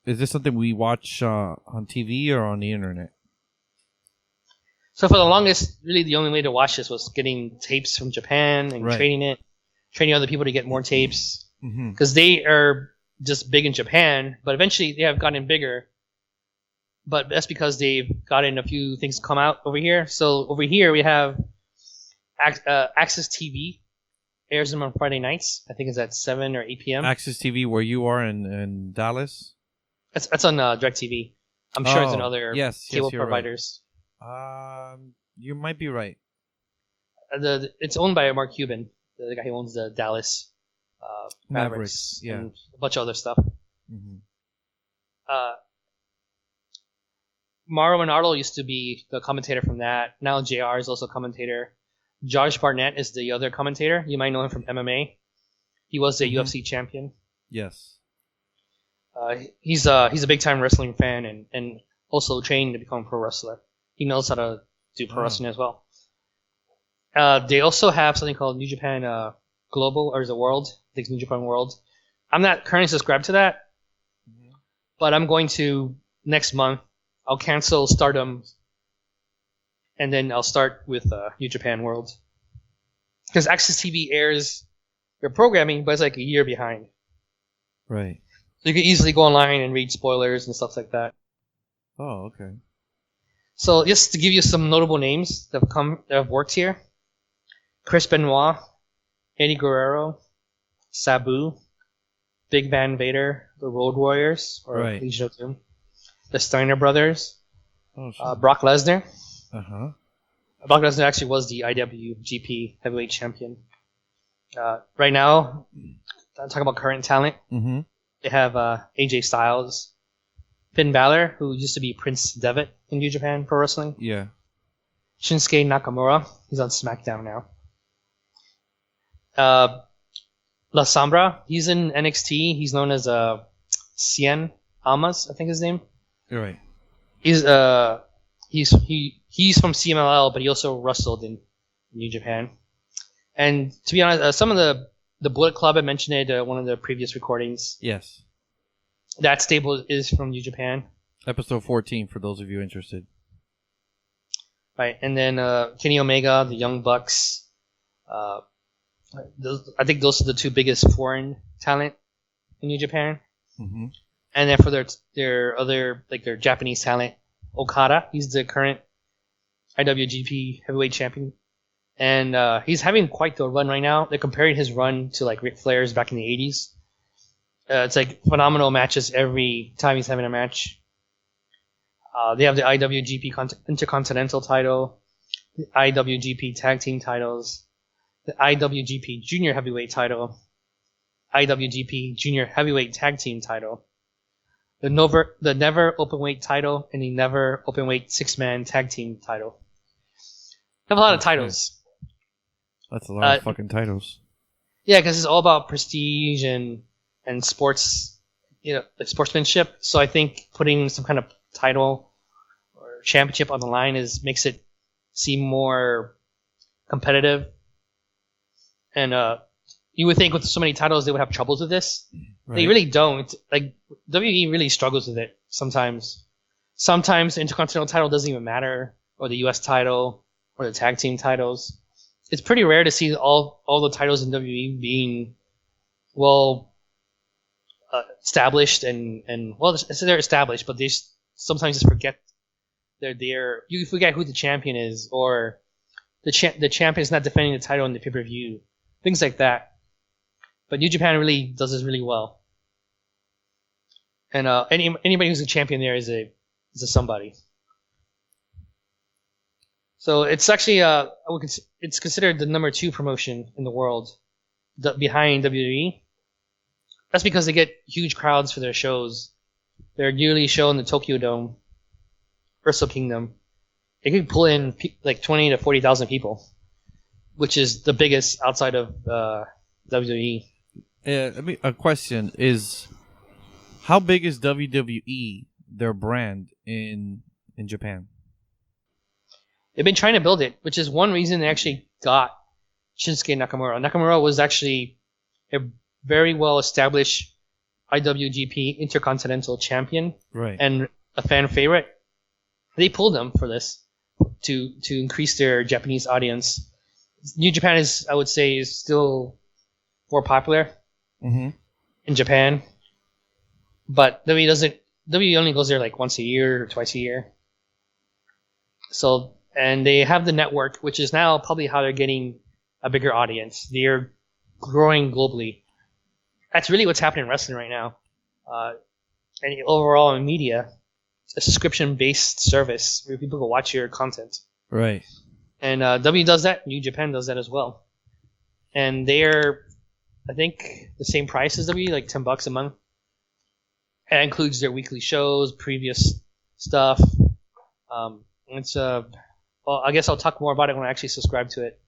Speaker 1: is this something we watch on TV or on the internet?
Speaker 2: So for the longest, really the only way to watch this was getting tapes from Japan and training other people to get more tapes, because they are just big in Japan. But eventually they have gotten bigger. But that's because they've gotten a few things come out over here. So over here we have Access TV, airs them on Friday nights. I think it's at 7 or 8 p.m.
Speaker 1: Access TV, where you are in Dallas?
Speaker 2: That's on DirecTV. I'm sure it's in other cable providers.
Speaker 1: Right. You might be right.
Speaker 2: It's owned by Mark Cuban, the guy who owns the Dallas Mavericks, and a bunch of other stuff. Mauro Manardo used to be the commentator from that. Now JR is also a commentator. Josh Barnett is the other commentator. You might know him from MMA. He was the UFC champion.
Speaker 1: Yes.
Speaker 2: He's a big time wrestling fan and also trained to become a pro wrestler. He knows how to do pro wrestling as well. They also have something called New Japan Global, or is it World? I think it's New Japan World. I'm not currently subscribed to that, but I'm going to next month. I'll cancel Stardom, and then I'll start with New Japan World. Because Access TV airs their programming, but it's like a year behind.
Speaker 1: Right.
Speaker 2: So you can easily go online and read spoilers and stuff like that.
Speaker 1: Oh, okay.
Speaker 2: So just to give you some notable names that have worked here: Chris Benoit, Eddie Guerrero, Sabu, Big Van Vader, the Road Warriors, or
Speaker 1: Right.
Speaker 2: Legion of Doom, the Steiner Brothers,
Speaker 1: Oh,
Speaker 2: Brock Lesnar.
Speaker 1: uh-huh.
Speaker 2: Brock Lesnar actually was the IWGP Heavyweight Champion. Right now, I'm talking about current talent.
Speaker 1: Mm-hmm.
Speaker 2: They have AJ Styles, Finn Balor, who used to be Prince Devitt in New Japan Pro Wrestling.
Speaker 1: Yeah.
Speaker 2: Shinsuke Nakamura, he's on SmackDown now. La Sombra, he's in NXT. He's known as Cien Almas, I think his name.
Speaker 1: You're right.
Speaker 2: He's from CMLL, but he also wrestled in New Japan. And to be honest, some of the Bullet Club, I mentioned it one of the previous recordings.
Speaker 1: Yes.
Speaker 2: That stable is from New Japan.
Speaker 1: Episode 14 for those of you interested.
Speaker 2: Right, and then Kenny Omega, the Young Bucks. I think those are the two biggest foreign talent in New Japan.
Speaker 1: Mm-hmm.
Speaker 2: And then for their other, like their Japanese talent, Okada, he's the current IWGP Heavyweight Champion. And he's having quite the run right now. They're comparing his run to like Ric Flair's back in the 80s. It's like phenomenal matches every time he's having a match. They have the IWGP Intercontinental title, the IWGP Tag Team titles, the IWGP Junior Heavyweight title, IWGP Junior Heavyweight Tag Team title, the Never Openweight title, and the Never Openweight 6-Man Tag Team title. They have a lot of titles.
Speaker 1: That's a lot of fucking titles.
Speaker 2: Yeah, because it's all about prestige and sports, like sportsmanship. So I think putting some kind of title or championship on the line makes it seem more competitive. And you would think with so many titles they would have troubles with this.
Speaker 1: Right.
Speaker 2: They really don't. Like WWE really struggles with it sometimes. Sometimes the Intercontinental title doesn't even matter, or the U.S. title, or the tag team titles. It's pretty rare to see all the titles in WWE being well established and well, they're established, but they sometimes just forget they're there. You forget who the champion is, or the champion is not defending the title in the pay-per-view, things like that. But New Japan really does this really well, and anybody who's a champion there is a somebody. So it's actually it's considered the number 2 promotion in the world, behind WWE. That's because they get huge crowds for their shows. Their yearly show in the Tokyo Dome, Wrestle Kingdom, they can pull in like 20 to 40,000 people, which is the biggest outside of WWE.
Speaker 1: A question is, how big is WWE, their brand, in Japan?
Speaker 2: They've been trying to build it, which is one reason they actually got Shinsuke Nakamura. Nakamura was actually a very well-established IWGP Intercontinental Champion,
Speaker 1: right,
Speaker 2: and a fan favorite. They pulled him for this to increase their Japanese audience. New Japan is, I would say, is still more popular
Speaker 1: mm-hmm.
Speaker 2: in Japan, but WWE only goes there like once a year or twice a year. So. And they have the network, which is now probably how they're getting a bigger audience. They're growing globally. That's really what's happening in wrestling right now. And overall in media, a subscription-based service where people can watch your content.
Speaker 1: Right.
Speaker 2: And W does that. New Japan does that as well. And they're, I think, the same price as W, like $10 a month. It includes their weekly shows, previous stuff. It's well, I guess I'll talk more about it when I actually subscribe to it.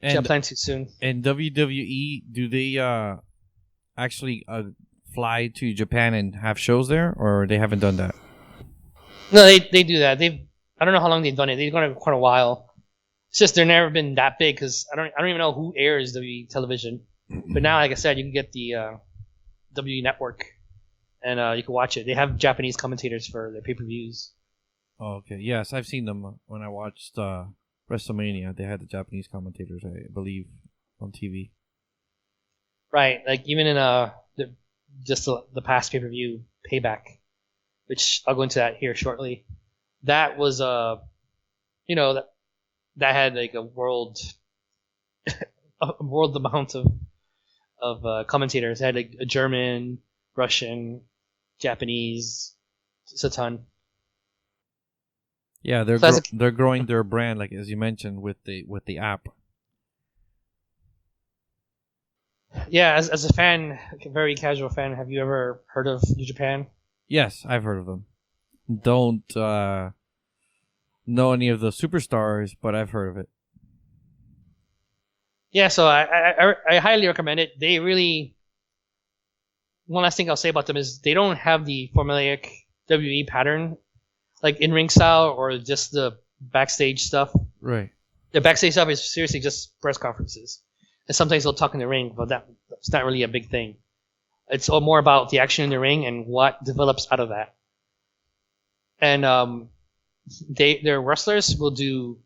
Speaker 2: Which I plan to soon. And
Speaker 1: WWE, do they actually fly to Japan and have shows there, or they haven't done that?
Speaker 2: No, they do that. I don't know how long they've done it. They've done it for quite a while. It's just they're never been that big because I don't even know who airs WWE television. But now, like I said, you can get the WWE Network and you can watch it. They have Japanese commentators for their pay-per-views.
Speaker 1: Oh, okay. Yes, I've seen them when I watched WrestleMania. They had the Japanese commentators, I believe, on TV.
Speaker 2: Right, like even in the past pay-per-view Payback, which I'll go into that here shortly. That was that had like a world amount of commentators. It had like a German, Russian, Japanese. It's a ton.
Speaker 1: Yeah, they're growing their brand, like as you mentioned, with the app.
Speaker 2: Yeah, as a fan, like a very casual fan, have you ever heard of New Japan?
Speaker 1: Yes, I've heard of them. Don't know any of the superstars, but I've heard of it.
Speaker 2: Yeah, so I highly recommend it. They really, one last thing I'll say about them is they don't have the formulaic WWE pattern, like in-ring style or just the backstage stuff.
Speaker 1: Right.
Speaker 2: The backstage stuff is seriously just press conferences. And sometimes they'll talk in the ring, but that's not really a big thing. It's all more about the action in the ring and what develops out of that. And their wrestlers will do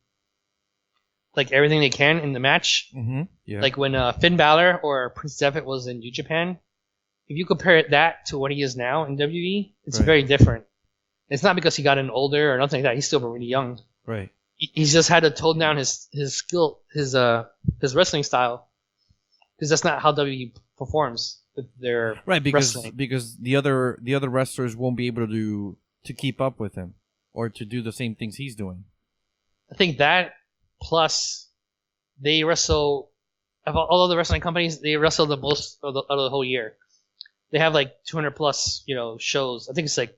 Speaker 2: like everything they can in the match.
Speaker 1: Mm-hmm. Yeah.
Speaker 2: Like when Finn Balor or Prince Devitt was in New Japan, if you compare that to what he is now in WWE, it's very different. It's not because he got in older or nothing like that. He's still really young.
Speaker 1: Right.
Speaker 2: He's just had to tone down his skill, his wrestling style, because that's not how WWE performs with their wrestling.
Speaker 1: Because the other wrestlers won't be able to keep up with him or to do the same things he's doing.
Speaker 2: I think that plus they wrestle of all of the wrestling companies, they wrestle the most of the whole year. They have like 200 plus shows. I think it's like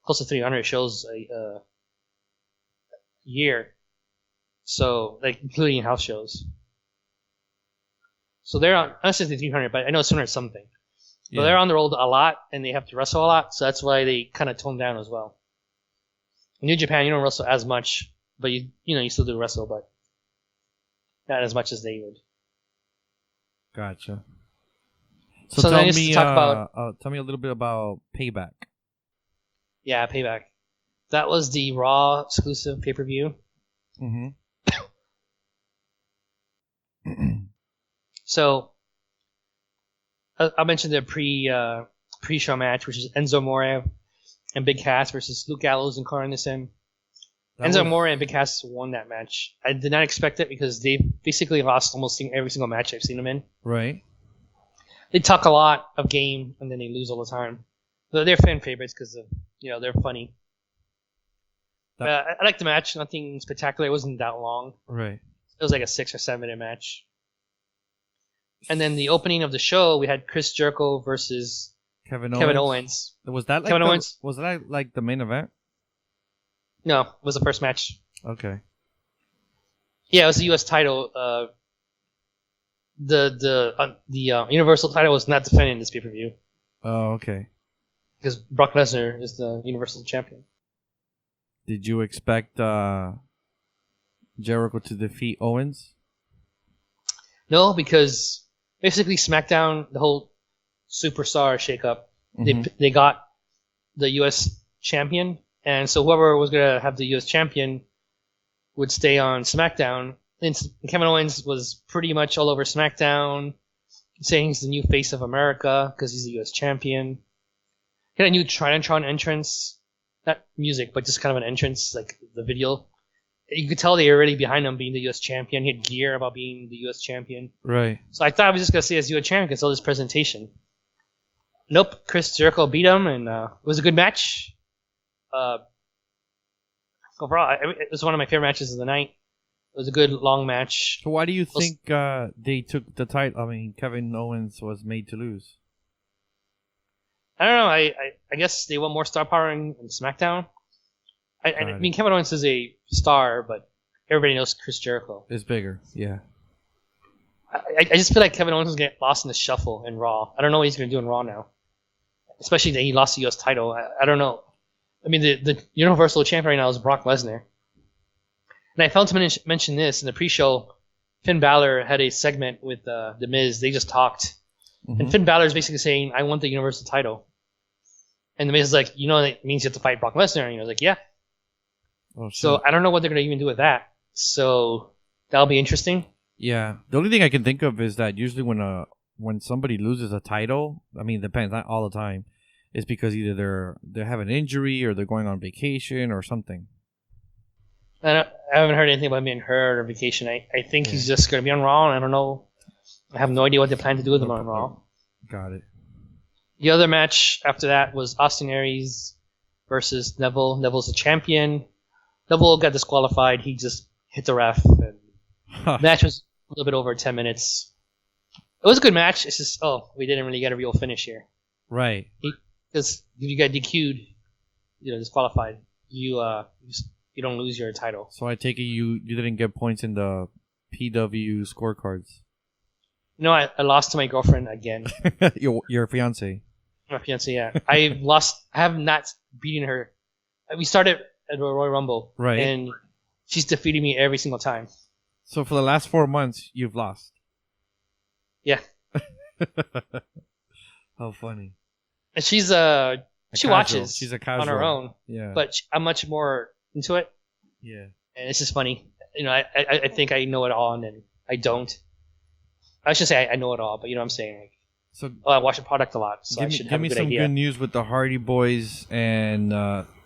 Speaker 2: close to 300 shows a year. So like including house shows. So they're on, not saying 300, but I know it's 200 something. Yeah. So they're on the road a lot, and they have to wrestle a lot, so that's why they kind of tone down as well. In New Japan, you don't wrestle as much, but you still do wrestle, but not as much as they would.
Speaker 1: Gotcha.
Speaker 2: So tell me,
Speaker 1: tell me a little bit about Payback.
Speaker 2: Yeah, Payback. That was the Raw exclusive pay-per-view.
Speaker 1: Mm-hmm.
Speaker 2: So, I mentioned the pre-show match, which is Enzo Amore and Big Cass versus Luke Gallows and Carl Anderson. Enzo Amore and Big Cass won that match. I did not expect it because they basically lost almost every single match I've seen them in.
Speaker 1: Right.
Speaker 2: They talk a lot of game and then they lose all the time. But they're fan favorites because they're funny. I liked the match. Nothing spectacular. It wasn't that long.
Speaker 1: Right.
Speaker 2: It was like a 6 or 7 minute match. And then the opening of the show, we had Chris Jericho versus Kevin Owens.
Speaker 1: Was that like
Speaker 2: Kevin Owens?
Speaker 1: Was that like the main event?
Speaker 2: No, it was the first match.
Speaker 1: Okay.
Speaker 2: Yeah, it was the U.S. title. The Universal title was not defended in this pay-per-view.
Speaker 1: Oh, okay.
Speaker 2: Because Brock Lesnar is the Universal Champion.
Speaker 1: Did you expect Jericho to defeat Owens?
Speaker 2: No, because basically SmackDown, the whole superstar shakeup, they got the U.S. champion, and so whoever was going to have the U.S. champion would stay on SmackDown. And Kevin Owens was pretty much all over SmackDown, saying he's the new face of America because he's the U.S. champion. He had a new Trinitron entrance. Not music, but just kind of an entrance, like the video. You could tell they were already behind him being the U.S. champion. He had gear about being the U.S. champion.
Speaker 1: Right.
Speaker 2: So I thought I was just going to see as U.S. champion because of this presentation. Nope. Chris Jericho beat him, and it was a good match. Overall, it was one of my favorite matches of the night. It was a good, long match.
Speaker 1: So why do you think they took the title? I mean, Kevin Owens was made to lose.
Speaker 2: I don't know. I guess they want more star power in SmackDown. I mean, Kevin Owens is a star, but everybody knows Chris Jericho.
Speaker 1: It's bigger, yeah.
Speaker 2: I just feel like Kevin Owens is going to get lost in the shuffle in Raw. I don't know what he's going to do in Raw now. Especially that he lost the U.S. title. I don't know. I mean, the Universal Champion right now is Brock Lesnar. And I failed to mention this in the pre-show. Finn Balor had a segment with The Miz. They just talked.
Speaker 1: Mm-hmm.
Speaker 2: And Finn Balor is basically saying, I want the Universal title. And The Miz is like, that means you have to fight Brock Lesnar. And he was like, yeah.
Speaker 1: Oh,
Speaker 2: so I don't know what they're going to even do with that. So that'll be interesting.
Speaker 1: Yeah. The only thing I can think of is that usually when somebody loses a title, I mean, it depends, not all the time, it's because either they have an injury or they're going on vacation or something.
Speaker 2: I haven't heard anything about him being hurt or vacation. I think he's just going to be on Raw. And I don't know. I have no idea what they plan to do with him on Raw.
Speaker 1: Got it.
Speaker 2: The other match after that was Austin Aries versus Neville. Neville's the champion. Neville got disqualified. He just hit the ref. And the match was a little bit over 10 minutes. It was a good match. It's just, we didn't really get a real finish here.
Speaker 1: Right.
Speaker 2: Because if you got DQ'd, disqualified, you don't lose your title.
Speaker 1: So I take it you didn't get points in the PW scorecards.
Speaker 2: No, I lost to my girlfriend again.
Speaker 1: Your fiance.
Speaker 2: My fiance, yeah. I have not beaten her. We started at the Royal Rumble.
Speaker 1: Right.
Speaker 2: And she's defeated me every single time.
Speaker 1: So for the last 4 months, you've lost.
Speaker 2: Yeah.
Speaker 1: How funny.
Speaker 2: And she watches.
Speaker 1: She's a casual
Speaker 2: on her own.
Speaker 1: Yeah.
Speaker 2: But I'm much more into it.
Speaker 1: Yeah.
Speaker 2: And it's just funny. I think I know it all, and then I don't. I should say I know it all, but you know what I'm saying. Like,
Speaker 1: so
Speaker 2: I watch the product a lot, so I should have a good idea.
Speaker 1: Give me some good news with the Hardy Boys and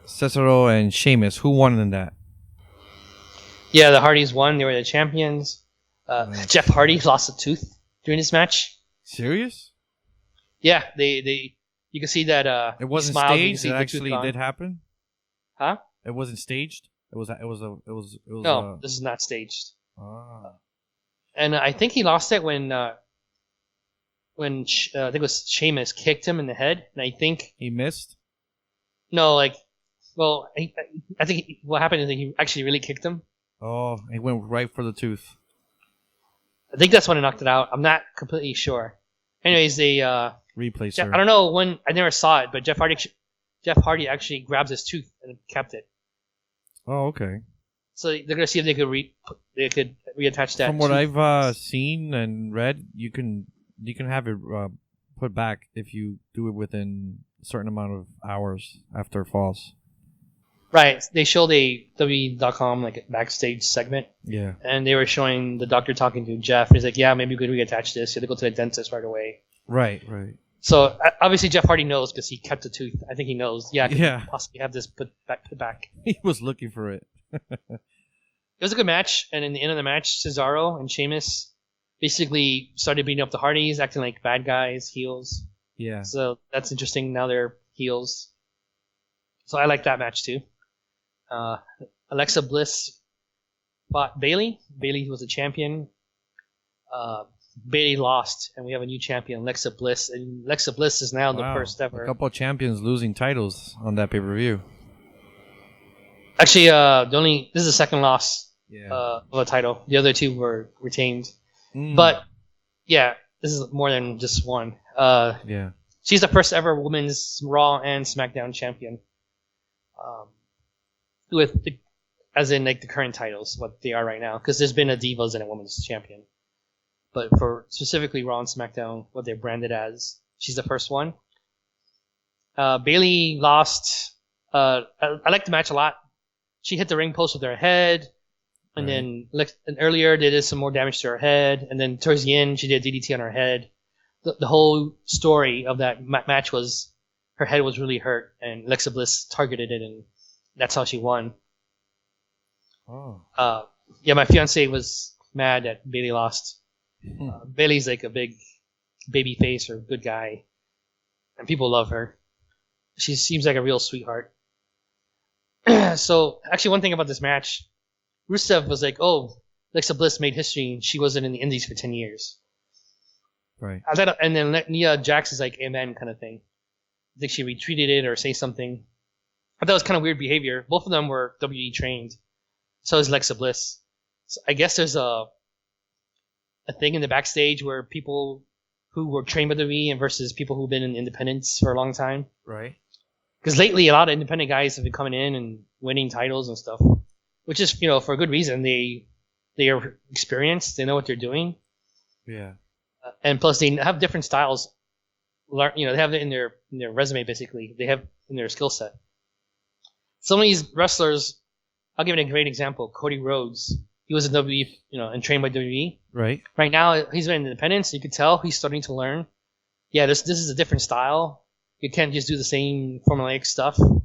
Speaker 1: Cesaro and Sheamus. Who won in that?
Speaker 2: Yeah, the Hardys won. They were the champions. Jeff Hardy lost a tooth during this match.
Speaker 1: Serious?
Speaker 2: Yeah, they you can see that.
Speaker 1: It wasn't staged. It actually did happen.
Speaker 2: Huh?
Speaker 1: It wasn't staged. It was.
Speaker 2: No, this is not staged.
Speaker 1: Ah.
Speaker 2: And I think he lost it when I think it was Sheamus kicked him in the head, and I think
Speaker 1: he missed.
Speaker 2: No, I think what happened is that he actually really kicked him.
Speaker 1: Oh, he went right for the tooth.
Speaker 2: I think that's when it knocked it out. I'm not completely sure. Anyways, they
Speaker 1: replaced.
Speaker 2: I don't know when. I never saw it, but Jeff Hardy actually grabs his tooth and kept it.
Speaker 1: Oh, okay.
Speaker 2: So they're gonna see if they could reattach that.
Speaker 1: From what I've seen and read, you can have it put back if you do it within a certain amount of hours after it falls.
Speaker 2: Right. They showed a WWE.com like backstage segment.
Speaker 1: Yeah.
Speaker 2: And they were showing the doctor talking to Jeff. He's like, "Yeah, maybe we could reattach this. You have to go to the dentist right away."
Speaker 1: Right.
Speaker 2: So obviously Jeff Hardy knows because he kept the tooth. I think he knows. Yeah, I could possibly have this put back.
Speaker 1: He was looking for it.
Speaker 2: It was a good match, and in the end of the match, Cesaro and Sheamus basically started beating up the Hardys, acting like bad guys, heels.
Speaker 1: Yeah.
Speaker 2: So that's interesting. Now they're heels. So I like that match too. Alexa Bliss fought Bayley. Bayley was a champion. Bayley lost, and we have a new champion, Alexa Bliss. And Alexa Bliss is now the first ever.
Speaker 1: A couple of champions losing titles on that pay-per-view.
Speaker 2: Actually, this is the second loss of a title. The other two were retained. But yeah, this is more than just one. She's the first ever women's Raw and SmackDown champion. As in like the current titles, what they are right now, because there's been a Divas and a Women's Champion. But for specifically Raw and SmackDown, what they're branded as, she's the first one. Bayley lost. I liked the match a lot. She hit the ring post with her head, and then earlier they did some more damage to her head, and then towards the end she did DDT on her head. The whole story of that match was her head was really hurt, and Alexa Bliss targeted it, and that's how she won.
Speaker 1: Oh.
Speaker 2: My fiance was mad that Bayley lost. Bayley's like a big baby face or good guy, and people love her. She seems like a real sweetheart. So, actually, one thing about this match, Rusev was like, "Oh, Alexa Bliss made history, and she wasn't in the Indies for 10 years."
Speaker 1: Right.
Speaker 2: And then Nia Jax is like, "Amen," kind of thing. I think she retweeted it or say something. I thought it was kind of weird behavior. Both of them were WWE trained. So is Alexa Bliss. So I guess there's a thing in the backstage where people who were trained by WWE and versus people who've been in independents for a long time.
Speaker 1: Right.
Speaker 2: Because lately, a lot of independent guys have been coming in and winning titles and stuff. which is for a good reason. They are experienced. They know what they're doing.
Speaker 1: Yeah.
Speaker 2: And plus, they have different styles. They have it in their resume basically. They have in their skill set. Some of these wrestlers, I'll give it a great example. Cody Rhodes. He was in WWE, and trained by WWE.
Speaker 1: Right.
Speaker 2: Right now, he's been independent, so you could tell he's starting to learn. Yeah, this is a different style. You can't just do the same formulaic stuff. You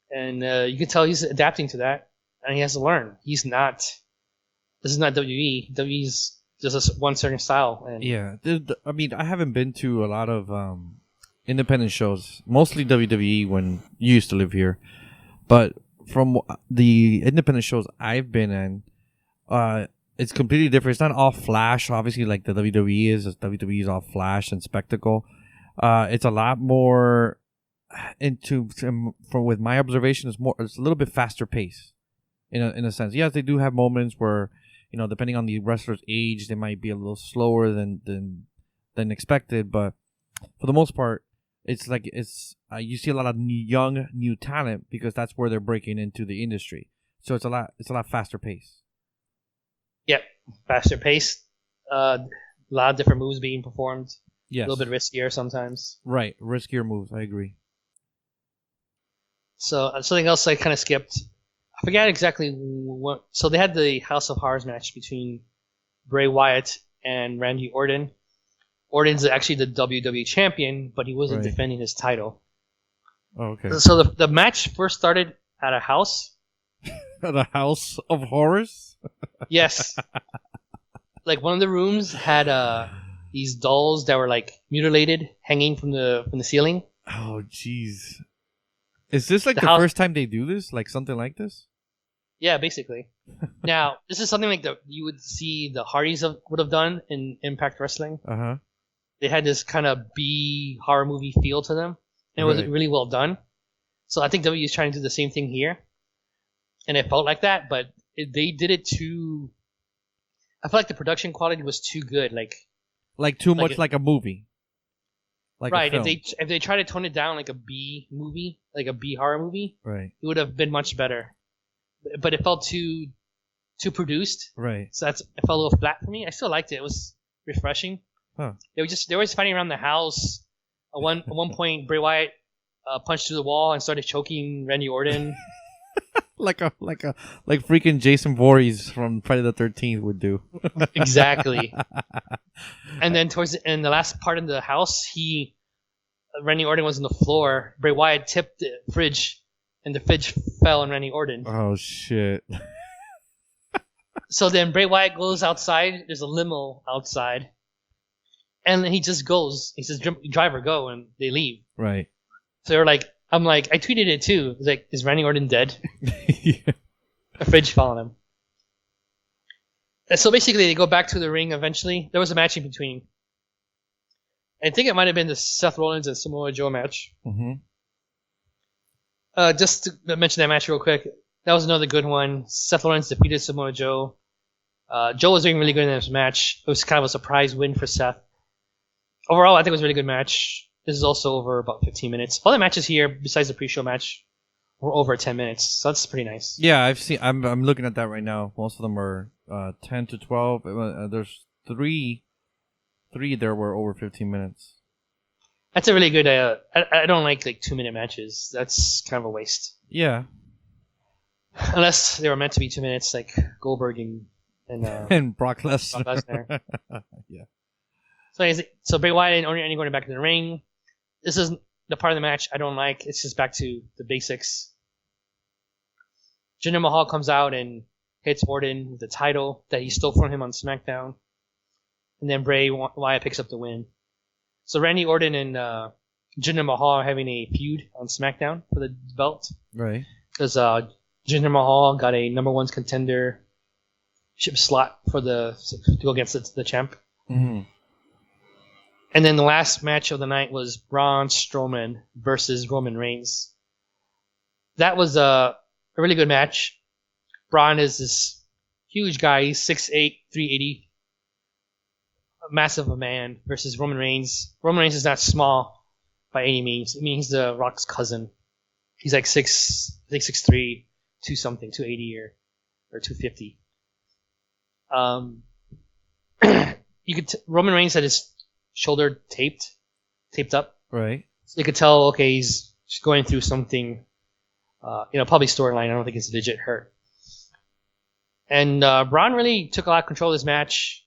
Speaker 2: can tell he's adapting to that, and he has to learn. This is not WWE. WWE's just one certain style. And
Speaker 1: yeah. I mean, I haven't been to a lot of independent shows, mostly WWE when you used to live here. But from the independent shows I've been in, it's completely different. It's not all flash, obviously, like the WWE is. WWE is all flash and spectacle. It's a lot more with my observation, it's a little bit faster pace, in a sense. Yes, they do have moments where, depending on the wrestler's age, they might be a little slower than expected. But for the most part, it's like you see a lot of young new talent because that's where they're breaking into the industry. So it's a lot faster pace.
Speaker 2: Yep, faster pace. A lot of different moves being performed.
Speaker 1: Yes.
Speaker 2: A little bit riskier sometimes.
Speaker 1: Right, riskier moves. I agree.
Speaker 2: So something else I kind of skipped. I forgot exactly what. So they had the House of Horrors match between Bray Wyatt and Randy Orton. Orton's actually the WWE champion, but he wasn't defending his title.
Speaker 1: Oh, okay.
Speaker 2: So the match first started at a house.
Speaker 1: At a House of Horrors?
Speaker 2: Yes. Like one of the rooms had these dolls that were like mutilated, hanging from the ceiling.
Speaker 1: Oh, jeez. Is this like the first time they do this? Like something like this?
Speaker 2: Yeah, basically. Now, this is something like you would see the Hardys would have done in Impact Wrestling.
Speaker 1: Uh-huh.
Speaker 2: They had this kind of B horror movie feel to them, and it was really well done. So I think WWE is trying to do the same thing here, and it felt like that, but they did it too. I feel like the production quality was too good, like
Speaker 1: too much like a movie. Like
Speaker 2: right, if they try to tone it down like a B movie, like a B horror movie,
Speaker 1: right, it
Speaker 2: would have been much better. But it felt too produced.
Speaker 1: Right.
Speaker 2: So it felt a little flat for me. I still liked it. It was refreshing.
Speaker 1: Huh.
Speaker 2: They were just fighting around the house. At one point, Bray Wyatt punched through the wall and started choking Randy Orton. like
Speaker 1: freaking Jason Voorhees from Friday the 13th would do.
Speaker 2: Exactly. And then in the last part of the house, Randy Orton was on the floor. Bray Wyatt tipped the fridge, and the fridge fell on Randy Orton.
Speaker 1: Oh shit!
Speaker 2: So then Bray Wyatt goes outside. There's a limo outside, and then he just goes. He says, "Driver, go," and they leave.
Speaker 1: Right.
Speaker 2: So they're like, I tweeted it too. It's like, is Randy Orton dead?
Speaker 1: Yeah.
Speaker 2: A fridge fell on him. And so basically, they go back to the ring eventually. There was a match in between. I think it might have been the Seth Rollins and Samoa Joe match.
Speaker 1: Mm-hmm.
Speaker 2: Just to mention that match real quick, that was another good one. Seth Rollins defeated Samoa Joe. Joe was doing really good in this match. It was kind of a surprise win for Seth. Overall, I think it was a really good match. This is also over about 15 minutes. All the matches here, besides the pre-show match, were over 10 minutes. So that's pretty nice.
Speaker 1: Yeah, I'm looking at that right now. Most of them are 10 to 12. There's three there were over 15 minutes.
Speaker 2: That's a really good. I don't like 2-minute matches. That's kind of a waste.
Speaker 1: Yeah.
Speaker 2: Unless they were meant to be 2 minutes, like Goldberg and
Speaker 1: and Brock Lesnar. Yeah.
Speaker 2: So Bray Wyatt and Orton going back to the ring. This is the part of the match I don't like. It's just back to the basics. Jinder Mahal comes out and hits Orton with the title that he stole from him on SmackDown. And then Bray Wyatt picks up the win. So Randy Orton and Jinder Mahal are having a feud on SmackDown for the belt.
Speaker 1: Right.
Speaker 2: Because Jinder Mahal got a number one contender ship slot to go against the champ.
Speaker 1: Mm-hmm.
Speaker 2: And then the last match of the night was Braun Strowman versus Roman Reigns. That was a really good match. Braun is this huge guy. He's 6'8", 380. A massive a man versus Roman Reigns. Roman Reigns is not small by any means. I mean, he's the Rock's cousin. He's like 6'3", 280 or 250. Roman Reigns had his shoulder taped up.
Speaker 1: Right.
Speaker 2: So you could tell, okay, he's going through something, probably storyline. I don't think it's legit hurt. And Braun really took a lot of control of this match.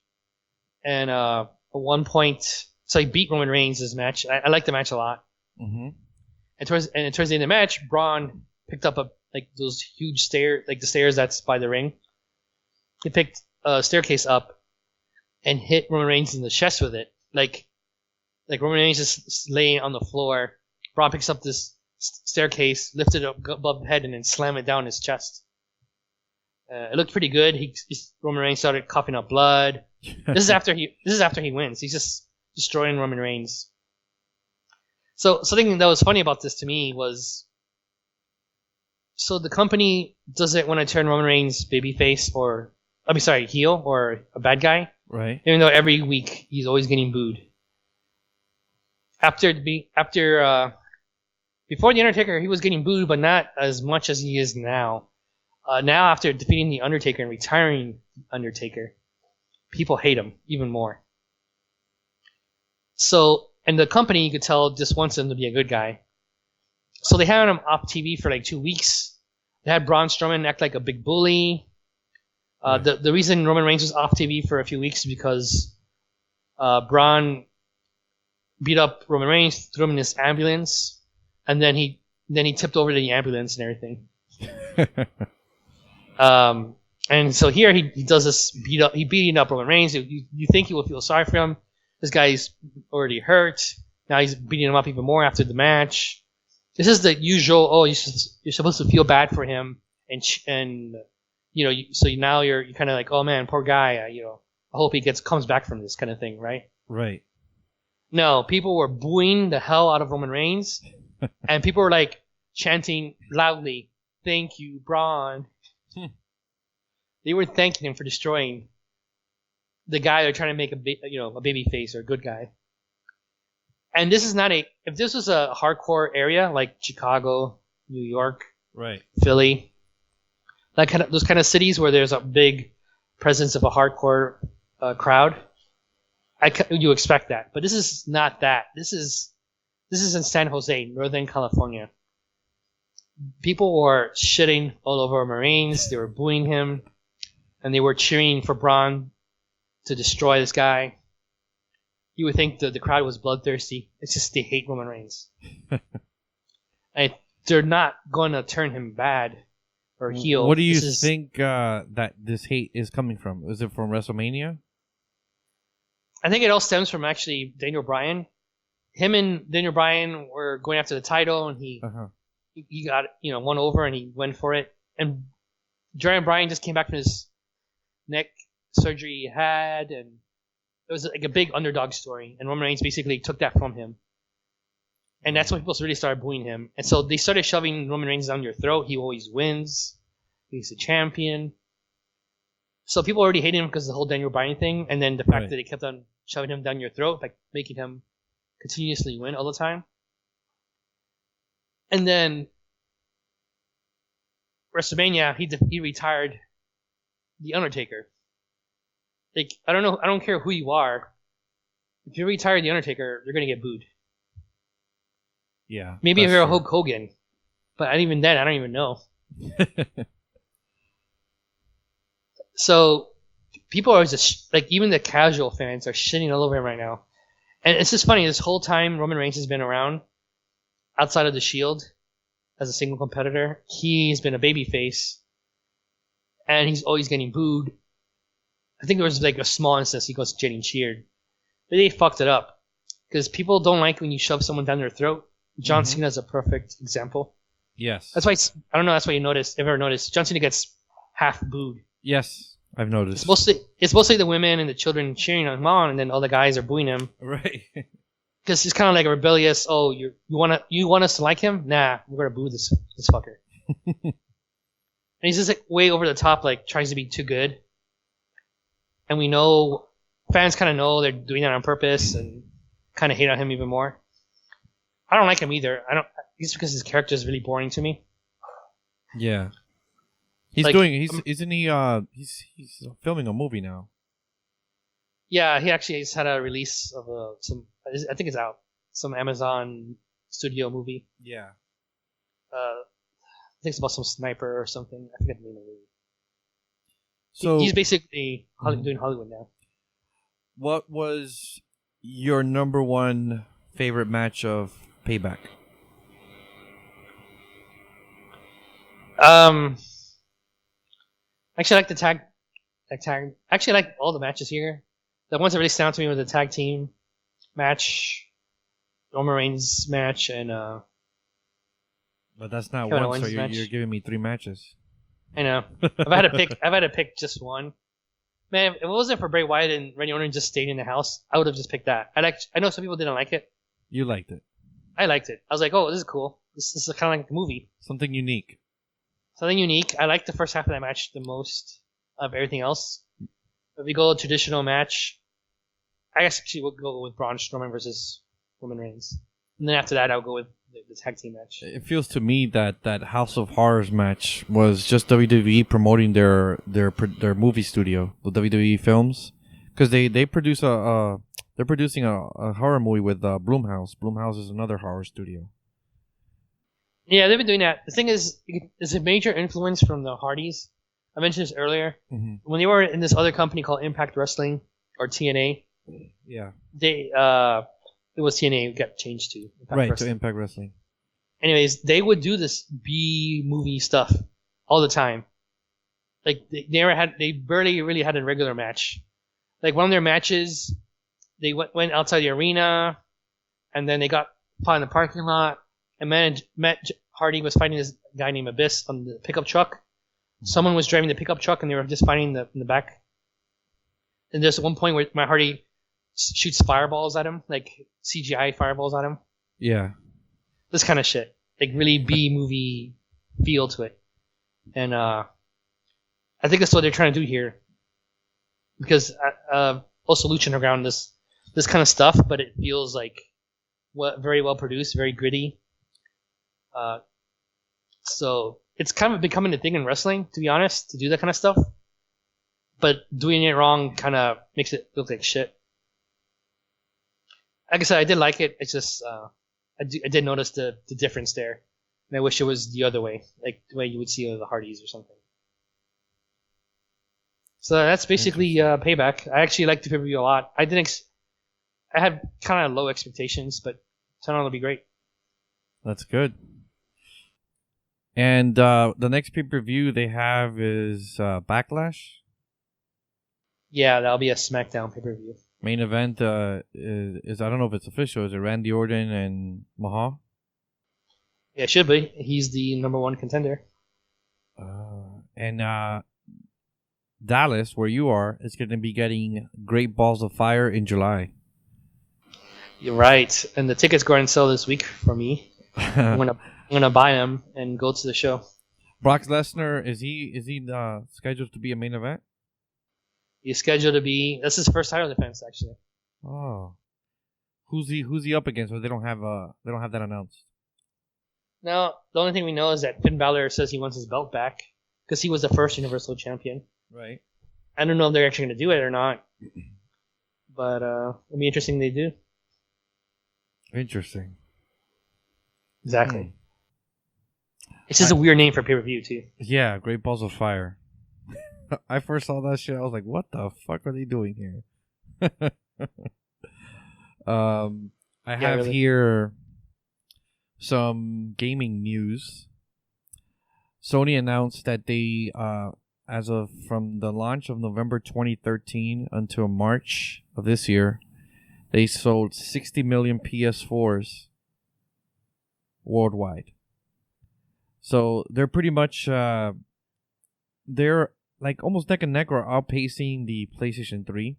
Speaker 2: And at one point, so he beat Roman Reigns this match. I liked the match a lot.
Speaker 1: Mm-hmm.
Speaker 2: And towards the end of the match, Braun picked up those huge stairs, like the stairs that's by the ring. He picked a staircase up and hit Roman Reigns in the chest with it. Like Roman Reigns is laying on the floor. Braun picks up this staircase, lifted it up above the head, and then slammed it down his chest. It looked pretty good. Roman Reigns started coughing up blood. This is after he wins. He's just destroying Roman Reigns. So something that was funny about this to me was, so the company doesn't want to turn Roman Reigns babyface heel or a bad guy.
Speaker 1: Right.
Speaker 2: Even though every week he's always getting booed. Before the Undertaker, he was getting booed, but not as much as he is now. Now, after defeating the Undertaker and retiring Undertaker, people hate him even more. So, and the company, you could tell, just wants him to be a good guy. So they had him off TV for like 2 weeks. They had Braun Strowman act like a big bully.
Speaker 1: Right.
Speaker 2: The reason Roman Reigns was off TV for a few weeks is because Braun beat up Roman Reigns, threw him in his ambulance, and then he tipped over to the ambulance and everything. And so here he does this beating up Roman Reigns. You think he will feel sorry for him. This guy's already hurt. Now he's beating him up even more after the match. This is the usual. You're supposed to feel bad for him, and now you're kind of like, oh man, poor guy. I hope he comes back from this kind of thing, right?
Speaker 1: Right.
Speaker 2: No, people were booing the hell out of Roman Reigns, and people were like chanting loudly, "Thank you, Braun." They were thanking him for destroying the guy they're trying to make a baby face or a good guy. And this is not if this was a hardcore area like Chicago, New York,
Speaker 1: right,
Speaker 2: Philly, those kind of cities where there's a big presence of a hardcore crowd, you expect that. But this is not that. This is in San Jose, Northern California. People were shitting all over Reigns. They were booing him, and they were cheering for Braun to destroy this guy. You would think the crowd was bloodthirsty. It's just they hate Roman Reigns. And they're not going to turn him bad or heel.
Speaker 1: What do you think that this hate is coming from? Is it from WrestleMania?
Speaker 2: I think it all stems from actually Daniel Bryan. Him and Daniel Bryan were going after the title, and he got won over, and he went for it. And Daniel Bryan just came back from his neck surgery he had, and it was like a big underdog story. And Roman Reigns basically took that from him, and that's when people really started booing him. And so they started shoving Roman Reigns down your throat. He always wins. He's the champion. So people already hated him because of the whole Daniel Bryan thing, and then the fact that they kept on shoving him down your throat, like making him continuously win all the time. And then WrestleMania, he retired the Undertaker. Like, I don't care who you are. If you retire the Undertaker, you're gonna get booed.
Speaker 1: Yeah.
Speaker 2: Maybe if you're a Hulk Hogan, but even then, I don't even know. So people are just like, even the casual fans are shitting all over him right now. And it's just funny, this whole time Roman Reigns has been around, outside of the Shield, as a single competitor, he's been a babyface, and he's always getting booed. I think there was like a small instance he goes getting cheered. But they fucked it up. Because people don't like when you shove someone down their throat. John Cena is a perfect example.
Speaker 1: Yes.
Speaker 2: That's why, that's why you ever noticed, John Cena gets half booed.
Speaker 1: Yes, I've noticed.
Speaker 2: It's mostly the women and the children cheering him on, and then all the guys are booing him.
Speaker 1: Right.
Speaker 2: Because he's kind of like a rebellious. Oh, you want us to like him? Nah, we're gonna boo this fucker. And he's just like way over the top, like tries to be too good. And we know fans kind of know they're doing that on purpose and kind of hate on him even more. I don't like him either. Just because his character is really boring to me.
Speaker 1: Yeah. He's
Speaker 2: Like,
Speaker 1: doing. Isn't he? He's filming a movie now.
Speaker 2: Yeah, he actually has had a release of some. I think it's out. Some Amazon studio movie.
Speaker 1: Yeah.
Speaker 2: I think it's about some sniper or something. I forget the name of the movie.
Speaker 1: So
Speaker 2: He's basically doing Hollywood now.
Speaker 1: what was your number one favorite match of Payback?
Speaker 2: Actually, I like the tag. Actually, I like all the matches here. The ones that really stand out to me were the tag team match, Roman Reigns match, and
Speaker 1: But that's not
Speaker 2: Kevin
Speaker 1: one. So
Speaker 2: Owens match.
Speaker 1: you're giving me 3 matches.
Speaker 2: I know. If I had to pick just one. Man, if it wasn't for Bray Wyatt and Randy Orton just staying in the house, I would have just picked that. I know some people didn't like it.
Speaker 1: You liked it.
Speaker 2: I liked it. I was like, oh, this is cool. This is kind of like a movie.
Speaker 1: Something unique.
Speaker 2: Something unique. I liked the first half of that match the most of everything else. If we go traditional match, I guess actually we'll go with Braun Strowman versus Roman Reigns. And then after that, I'll go with the tag team match.
Speaker 1: It feels to me that House of Horrors match was just WWE promoting their movie studio, the WWE films, because they're producing a horror movie with Blumhouse. Blumhouse is another horror studio.
Speaker 2: Yeah, they've been doing that. The thing is, it's a major influence from the Hardys. I mentioned this earlier.
Speaker 1: Mm-hmm.
Speaker 2: When they were in this other company called Impact Wrestling, or TNA,
Speaker 1: Yeah.
Speaker 2: they it was TNA got changed to Impact Wrestling.
Speaker 1: To Impact Wrestling.
Speaker 2: Anyways, they would do this B movie stuff all the time. Like they barely really had a regular match. Like one of their matches, they went outside the arena, and then they got caught in the parking lot, and Matt Hardy was fighting this guy named Abyss on the pickup truck. Someone was driving the pickup truck, and they were just fighting in the back. And there's one point where Matt Hardy shoots fireballs at him, like CGI fireballs at him.
Speaker 1: Yeah.
Speaker 2: This kind of shit, like really B movie feel to it, and I think that's what they're trying to do here. Because also Lucha Underground this kind of stuff, but it feels like very well produced, very gritty. So it's kind of becoming a thing in wrestling, to be honest, to do that kind of stuff. But doing it wrong kind of makes it look like shit. Like I said, I did like it. It's just I did notice the difference there, and I wish it was the other way, like the way you would see the Hardys or something. So that's basically Payback. I actually liked the pay-per-view a lot. I had kind of low expectations, but it turned out to be great.
Speaker 1: That's good. And the next pay-per-view they have is Backlash.
Speaker 2: Yeah, that'll be a SmackDown pay-per-view.
Speaker 1: Main event is I don't know if it's official. Is it Randy Orton and Mahal?
Speaker 2: Yeah, it should be. He's the number one contender.
Speaker 1: And Dallas, where you are, is going to be getting Great Balls of Fire in July.
Speaker 2: You're right, and the tickets go on sale this week for me. I'm gonna buy them and go to the show.
Speaker 1: Brock Lesnar is he scheduled to be a main event?
Speaker 2: He's scheduled to be. This is his first title defense, actually.
Speaker 1: Oh, who's he up against? Or they don't have that announced.
Speaker 2: Now, the only thing we know is that Finn Balor says he wants his belt back because he was the first Universal Champion.
Speaker 1: Right.
Speaker 2: I don't know if they're actually going to do it or not, but it'll be interesting if they do.
Speaker 1: Interesting.
Speaker 2: Exactly. It's just a weird name for pay-per-view, too.
Speaker 1: Yeah, Great Balls of Fire. I first saw that shit, I was like, what the fuck are they doing here? I have here some gaming news. Sony announced that they, from the launch of November 2013 until March of this year, they sold 60 million PS4s worldwide. So they're pretty much they're like almost neck and neck or outpacing the PlayStation 3,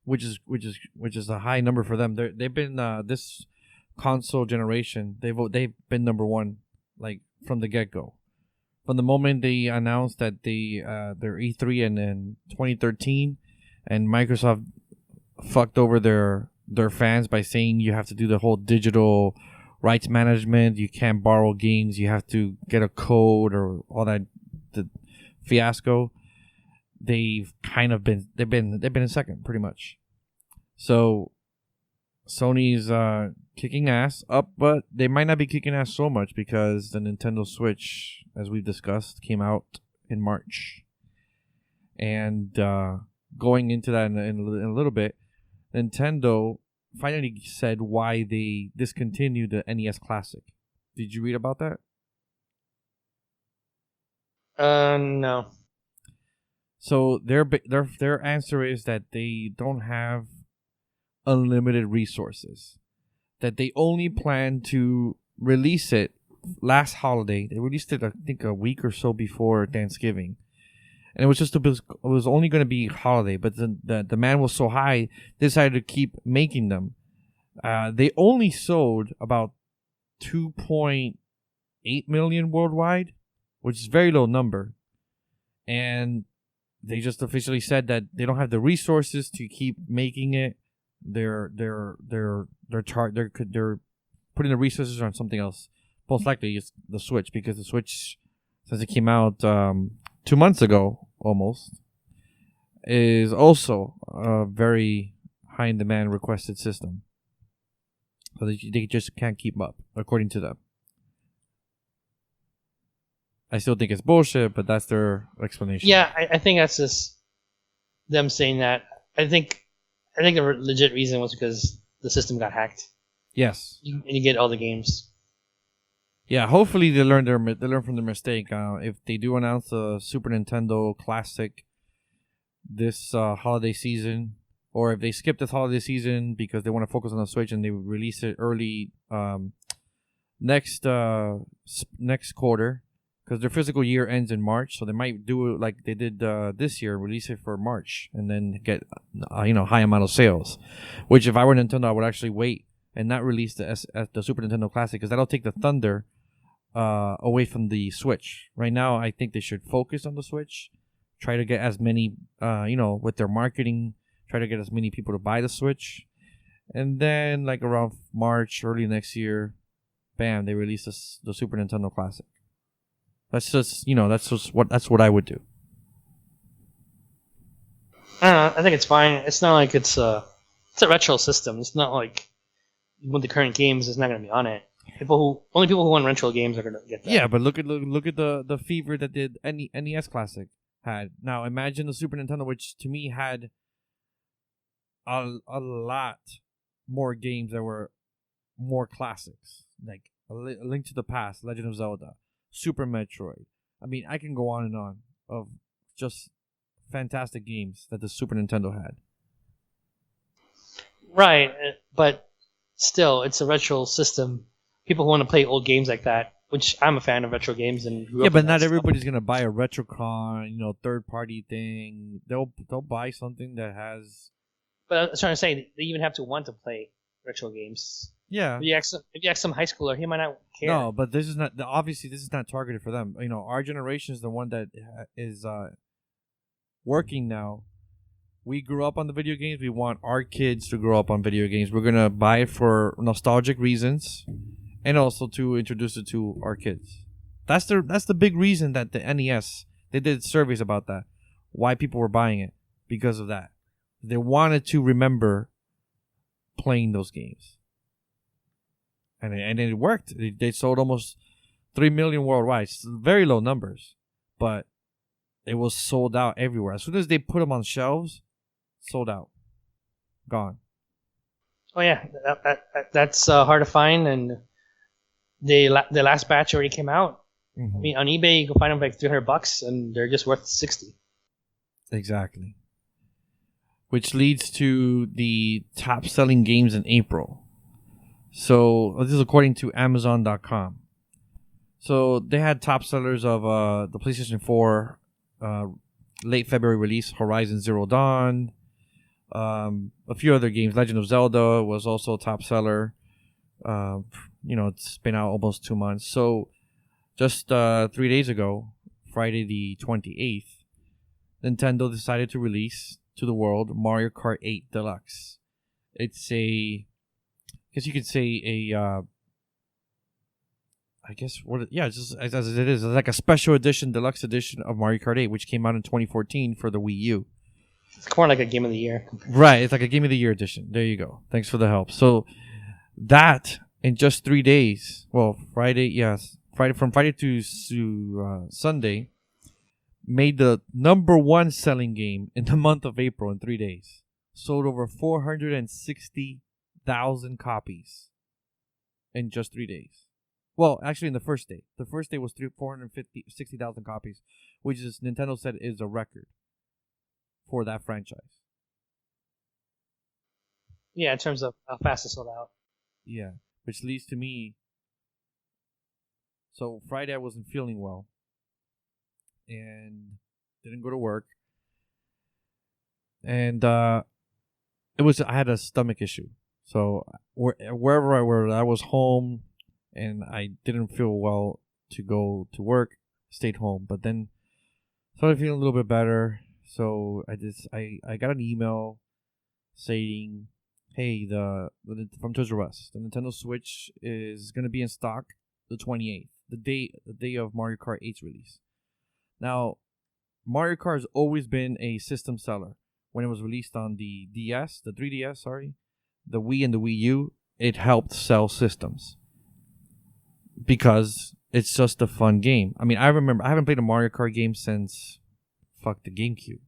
Speaker 1: which is a high number for them. They've been this console generation. They've been number one like from the get go. From the moment they announced that their E3 in 2013, and Microsoft fucked over their fans by saying you have to do the whole digital rights management. You can't borrow games. You have to get a code or all that the fiasco, they've been in second pretty much. So Sony's kicking ass up, but they might not be kicking ass so much because the Nintendo Switch, as we've discussed, came out in March. And going into that in a little bit, Nintendo finally said why they discontinued the NES Classic. Did you read about that?
Speaker 2: No.
Speaker 1: So their answer is that they don't have unlimited resources. That they only plan to release it last holiday. They released it, I think, a week or so before Thanksgiving. And it was only going to be holiday, but the demand was so high, they decided to keep making them. They only sold about 2.8 million worldwide, which is a very low number. And they just officially said that they don't have the resources to keep making it. They're putting the resources on something else. Most likely it's the Switch, because the Switch, since it came out 2 months ago almost, is also a very high in demand requested system. So they just can't keep up, according to them. I still think it's bullshit, but that's their explanation.
Speaker 2: Yeah, I think that's just them saying that. I think the legit reason was because the system got hacked.
Speaker 1: Yes.
Speaker 2: And you get all the games.
Speaker 1: Yeah, hopefully they learn from their mistake. If they do announce a Super Nintendo Classic this holiday season, or if they skip this holiday season because they want to focus on the Switch and they release it early next quarter, because their fiscal year ends in March, so they might do it like they did this year, release it for March, and then get high amount of sales. Which, if I were Nintendo, I would actually wait and not release the Super Nintendo Classic, because that'll take the thunder away from the Switch. Right now, I think they should focus on the Switch, try to get as many, with their marketing, try to get as many people to buy the Switch, and then like around March, early next year, bam, they release the Super Nintendo Classic. That's just what I would do.
Speaker 2: I don't know. I think it's fine. It's not like it's a retro system. It's not like with the current games, it's not going to be on it. Only people who want retro games are going to get that.
Speaker 1: Yeah, but look at the fever that the NES Classic had. Now imagine the Super Nintendo, which to me had a lot more games that were more classics, like A Link to the Past, Legend of Zelda, Super Metroid. I mean, I can go on and on of just fantastic games that the Super Nintendo had.
Speaker 2: Right, but still, it's a retro system. People who want to play old games like that, which I'm a fan of retro games and grew up
Speaker 1: but
Speaker 2: with
Speaker 1: not
Speaker 2: that
Speaker 1: everybody's
Speaker 2: stuff.
Speaker 1: gonna buy a Retrocon, third party thing. They'll buy something that has.
Speaker 2: But I was trying to say, they even have to want to play retro games.
Speaker 1: Yeah.
Speaker 2: If you ask some high schooler, he might not care.
Speaker 1: No, but this is not obviously this is not targeted for them. Our generation is the one that is working now. We grew up on the video games. We want our kids to grow up on video games. We're gonna buy it for nostalgic reasons, and also to introduce it to our kids. That's the big reason that the NES, they did surveys about that, why people were buying it, because of that. They wanted to remember playing those games, and it worked. They sold almost 3 million worldwide. It's very low numbers, but it was sold out everywhere. As soon as they put them on shelves, sold out, gone.
Speaker 2: Oh yeah, that's hard to find, and the last batch already came out.
Speaker 1: Mm-hmm.
Speaker 2: I mean, on eBay you can find them for like $300, and they're just worth $60.
Speaker 1: Exactly. Which leads to the top selling games in April. So this is according to Amazon.com. So they had top sellers of the PlayStation 4 late February release, Horizon Zero Dawn. A few other games. Legend of Zelda was also a top seller. It's been out almost 2 months. So just 3 days ago, Friday the 28th, Nintendo decided to release to the world Mario Kart 8 Deluxe. It's I guess you could say I guess just as it is. It's like a special edition, deluxe edition of Mario Kart 8, which came out in 2014 for the Wii U.
Speaker 2: It's more like a game of the year.
Speaker 1: Right, it's like a Game of the Year edition. There you go. Thanks for the help. So that in just 3 days, well, from Friday to Sunday, made the number one selling game in the month of April in 3 days. Sold over 460,000 copies in just 3 days. Well, actually, in the first day. The first day was 460,000 copies, which is Nintendo said is a record for that franchise.
Speaker 2: Yeah, in terms of how fast it sold out.
Speaker 1: Yeah, which leads to me. So Friday I wasn't feeling well and didn't go to work. And I had a stomach issue. So wherever I was home and I didn't feel well to go to work, stayed home. But then started feeling a little bit better. So I got an email saying, hey, from Toys R Us, the Nintendo Switch is going to be in stock the 28th, the day of Mario Kart 8's release. Now, Mario Kart has always been a system seller. When it was released on the 3DS, the Wii and the Wii U, it helped sell systems because it's just a fun game. I mean, I remember I haven't played a Mario Kart game since the GameCube,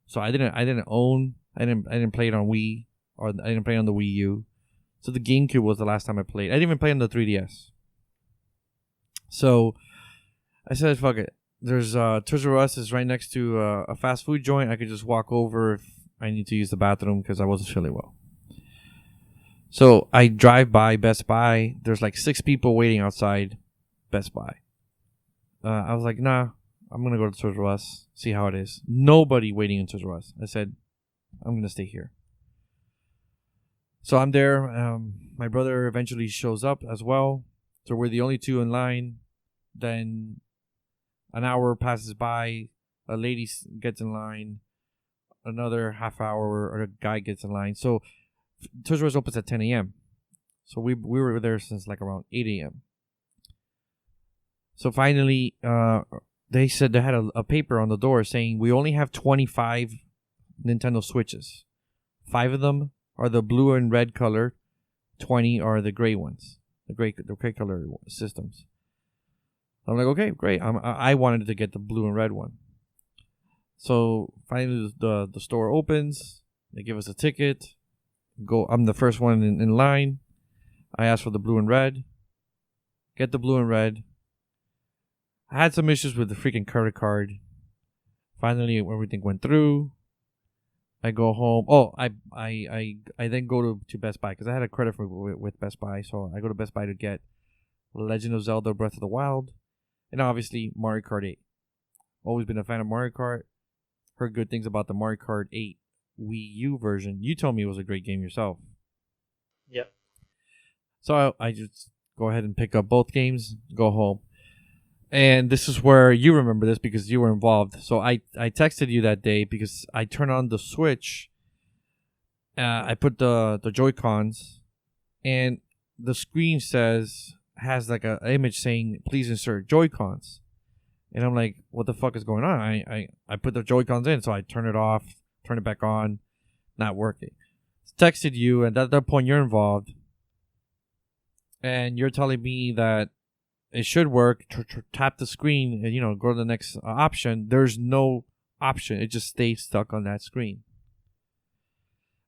Speaker 1: so I didn't play it on Wii, or I didn't play it on the Wii U. So the GameCube was the last time I played. I didn't even play on the 3DS. So I said, fuck it. There's Toys R Us is right next to a fast food joint. I could just walk over if I need to use the bathroom because I wasn't feeling well. So I drive by Best Buy. There's like 6 people waiting outside Best Buy. I was like, nah, I'm going to go to Toys R Us, see how it is. Nobody waiting in Toys R Us. I said, I'm going to stay here. So I'm there. My brother eventually shows up as well. So we're the only 2 in line. Then an hour passes by. A lady gets in line. Another half hour, or a guy gets in line. So Toys R Us opens at 10 a.m. So we were there since like around 8 a.m. So finally, they said they had a paper on the door saying we only have 25 Nintendo Switches. 5 of them are the blue and red color. 20 are the gray ones, the gray color systems. I'm like, okay, great. I wanted to get the blue and red one. So finally, the store opens. They give us a ticket. I'm the first one in line. I asked for the blue and red. Get the blue and red. I had some issues with the freaking credit card. Finally, everything went through. I go home. Oh, I then go to Best Buy because I had a credit with Best Buy. So I go to Best Buy to get Legend of Zelda Breath of the Wild. And obviously, Mario Kart 8. Always been a fan of Mario Kart. Heard good things about the Mario Kart 8 Wii U version. You told me it was a great game yourself.
Speaker 2: Yep.
Speaker 1: So I just go ahead and pick up both games, go home. And this is where you remember this because you were involved. So I texted you that day because I turned on the Switch. I put the Joy-Cons. And the screen has like an image saying, please insert Joy-Cons. And I'm like, what the fuck is going on? I put the Joy-Cons in, so I turn it off, turn it back on, not working. Texted you, and at that point you're involved. And you're telling me that it should work. Tap the screen and, go to the next option. There's no option. It just stays stuck on that screen.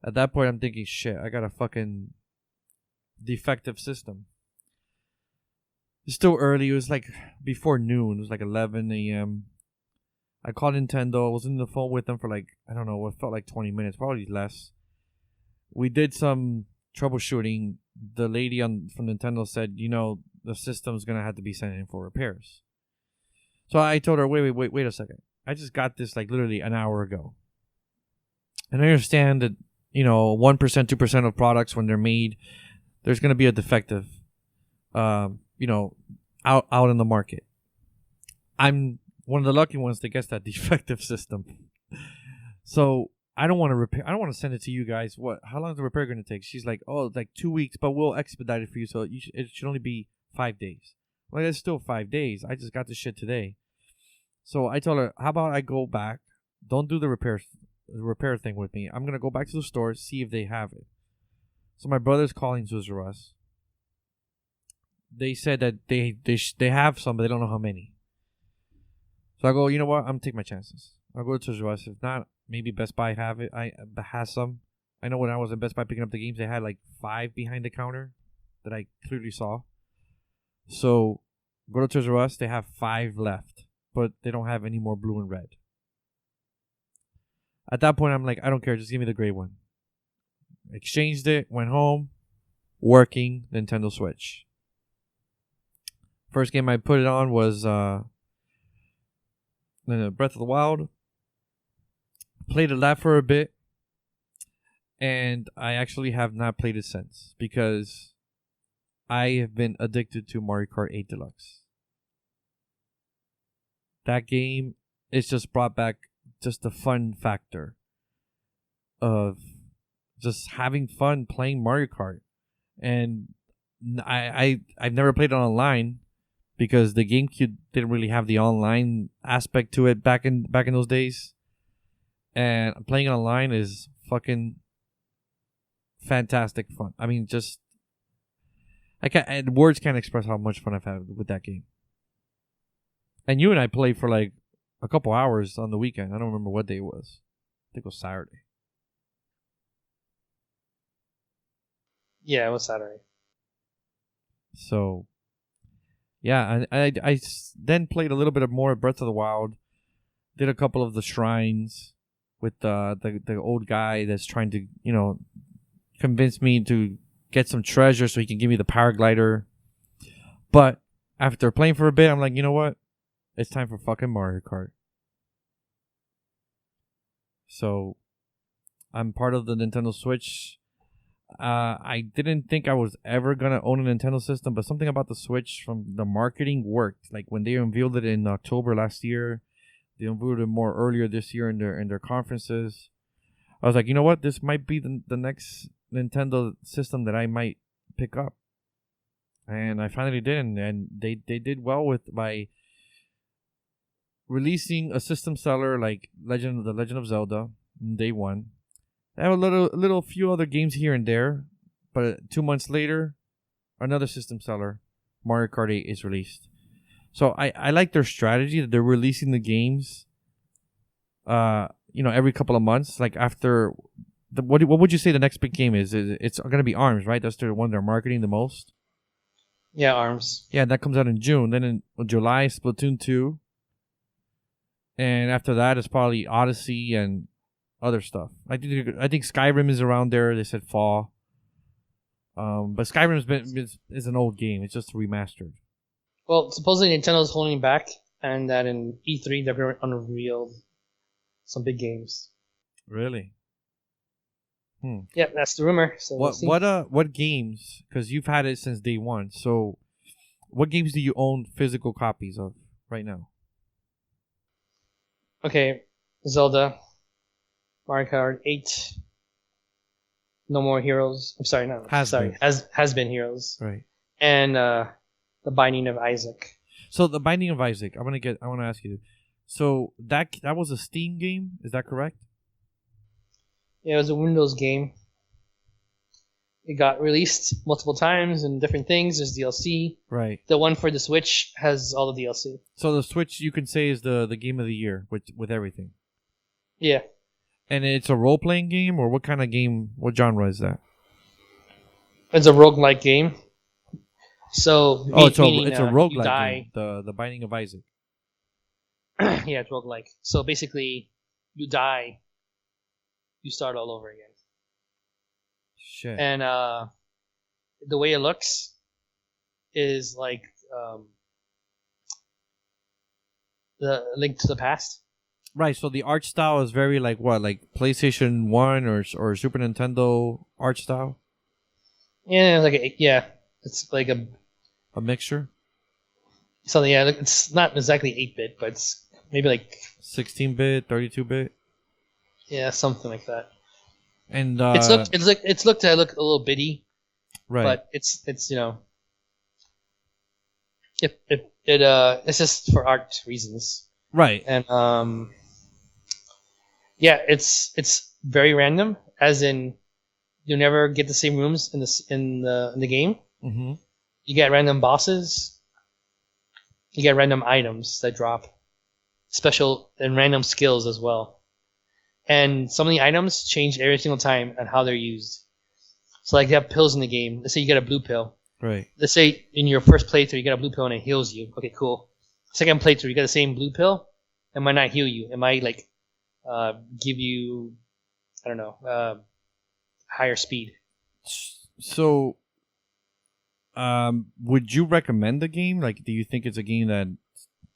Speaker 1: At that point, I'm thinking, shit, I got a fucking defective system. It's still early. It was like before noon. It was like 11 a.m. I called Nintendo. I was on the phone with them for like, I don't know, what felt like 20 minutes, probably less. We did some troubleshooting. The lady from Nintendo said, the system's going to have to be sent in for repairs. So I told her, wait a second. I just got this like literally an hour ago. And I understand that, 1%, 2% of products when they're made, there's going to be a defective, out in the market. I'm one of the lucky ones that gets that defective system. So I don't want to repair. I don't want to send it to you guys. How long is the repair going to take? She's like, oh, like 2 weeks, but we'll expedite it for you. So it should only be 5 days. Like, it's still 5 days. I just got the shit today. So I told her, how about I go back? Don't do the repair thing with me. I'm going to go back to the store, see if they have it. So my brother's calling Toys R Us. They said that they have some, but they don't know how many. So I go, you know what? I'm going to take my chances. I'll go to Toys R Us. If not, maybe Best Buy has some. I know when I was in Best Buy picking up the games, they had like 5 behind the counter that I clearly saw. So go to Toys R Us. They have 5 left, but they don't have any more blue and red. At that point, I'm like, I don't care. Just give me the gray one. Exchanged it. Went home. Working Nintendo Switch. First game I put it on was Breath of the Wild. Played that for a bit. And I actually have not played it since. Because I have been addicted to Mario Kart 8 Deluxe. That game is just brought back just the fun factor of just having fun playing Mario Kart. And I've never played it online because the GameCube didn't really have the online aspect to it back in those days. And playing it online is fucking fantastic fun. I mean, just words can't express how much fun I've had with that game. And you and I played for like a couple hours on the weekend. I don't remember what day it was. I think it was Saturday.
Speaker 2: Yeah, it was Saturday.
Speaker 1: So, yeah, I then played a little bit more of Breath of the Wild. Did a couple of the shrines with the old guy that's trying to, convince me to get some treasure so he can give me the paraglider. But after playing for a bit, I'm like, you know what? It's time for fucking Mario Kart. So, I'm part of the Nintendo Switch. I didn't think I was ever going to own a Nintendo system, but something about the Switch from the marketing worked. Like when they unveiled it in October last year, they unveiled it more earlier this year in their conferences. I was like, you know what? This might be the next Nintendo system that I might pick up. And I finally did, and they did well by releasing a system seller like The Legend of Zelda day one. They have a few other games here and there, but 2 months later, another system seller, Mario Kart 8, is released. So I like their strategy that they're releasing the games, every couple of months. Like after what would you say the next big game is? It's going to be ARMS, right? That's the one they're marketing the most.
Speaker 2: Yeah, ARMS.
Speaker 1: Yeah, that comes out in June. Then in July, Splatoon 2. And after that, it's probably Odyssey and other stuff. I think Skyrim is around there. They said fall. But Skyrim is an old game. It's just remastered.
Speaker 2: Well, supposedly Nintendo's holding back, and that in E3 they're going to unreveal some big games.
Speaker 1: Really?
Speaker 2: Yeah, that's the rumor. So
Speaker 1: what games? Because you've had it since day one. So, what games do you own physical copies of right now?
Speaker 2: Okay, Zelda, Mario Kart 8, No More Heroes. I'm sorry, Has Been Heroes.
Speaker 1: Right.
Speaker 2: And The Binding of Isaac.
Speaker 1: So The Binding of Isaac, I want to ask you. So that was a Steam game, is that correct?
Speaker 2: Yeah, it was a Windows game. It got released multiple times and different things. There's DLC.
Speaker 1: Right.
Speaker 2: The one for the Switch has all the DLC.
Speaker 1: So the Switch, you can say, is the game of the year with everything.
Speaker 2: Yeah.
Speaker 1: And it's a role-playing game, or what kind of game? What genre is that?
Speaker 2: It's a roguelike game. So
Speaker 1: it's a roguelike game. The Binding of Isaac.
Speaker 2: Yeah, it's roguelike. So basically, you die, you start all over again.
Speaker 1: Shit.
Speaker 2: And the way it looks is like the Link to the Past.
Speaker 1: Right, so the art style is very like what, like PlayStation 1 or Super Nintendo art style?
Speaker 2: Yeah, it's like a
Speaker 1: mixture.
Speaker 2: So yeah, it's not exactly 8-bit, but it's maybe like
Speaker 1: 16-bit, 32-bit.
Speaker 2: Yeah, something like that.
Speaker 1: And
Speaker 2: it's looked a little bitty,
Speaker 1: right?
Speaker 2: But it's It's just for art reasons.
Speaker 1: Right.
Speaker 2: And yeah, it's very random, as in you never get the same rooms in the game.
Speaker 1: Mm-hmm.
Speaker 2: You get random bosses, you get random items that drop, special and random skills as well. And some of the items change every single time and how they're used. So like you have pills in the game. Let's say you get a blue pill.
Speaker 1: Right.
Speaker 2: Let's say in your first playthrough you get a blue pill and it heals you. Okay, cool. Second playthrough you get the same blue pill. It might not heal you. It might like give you, I don't know, higher speed.
Speaker 1: So, would you recommend the game? Like, do you think it's a game that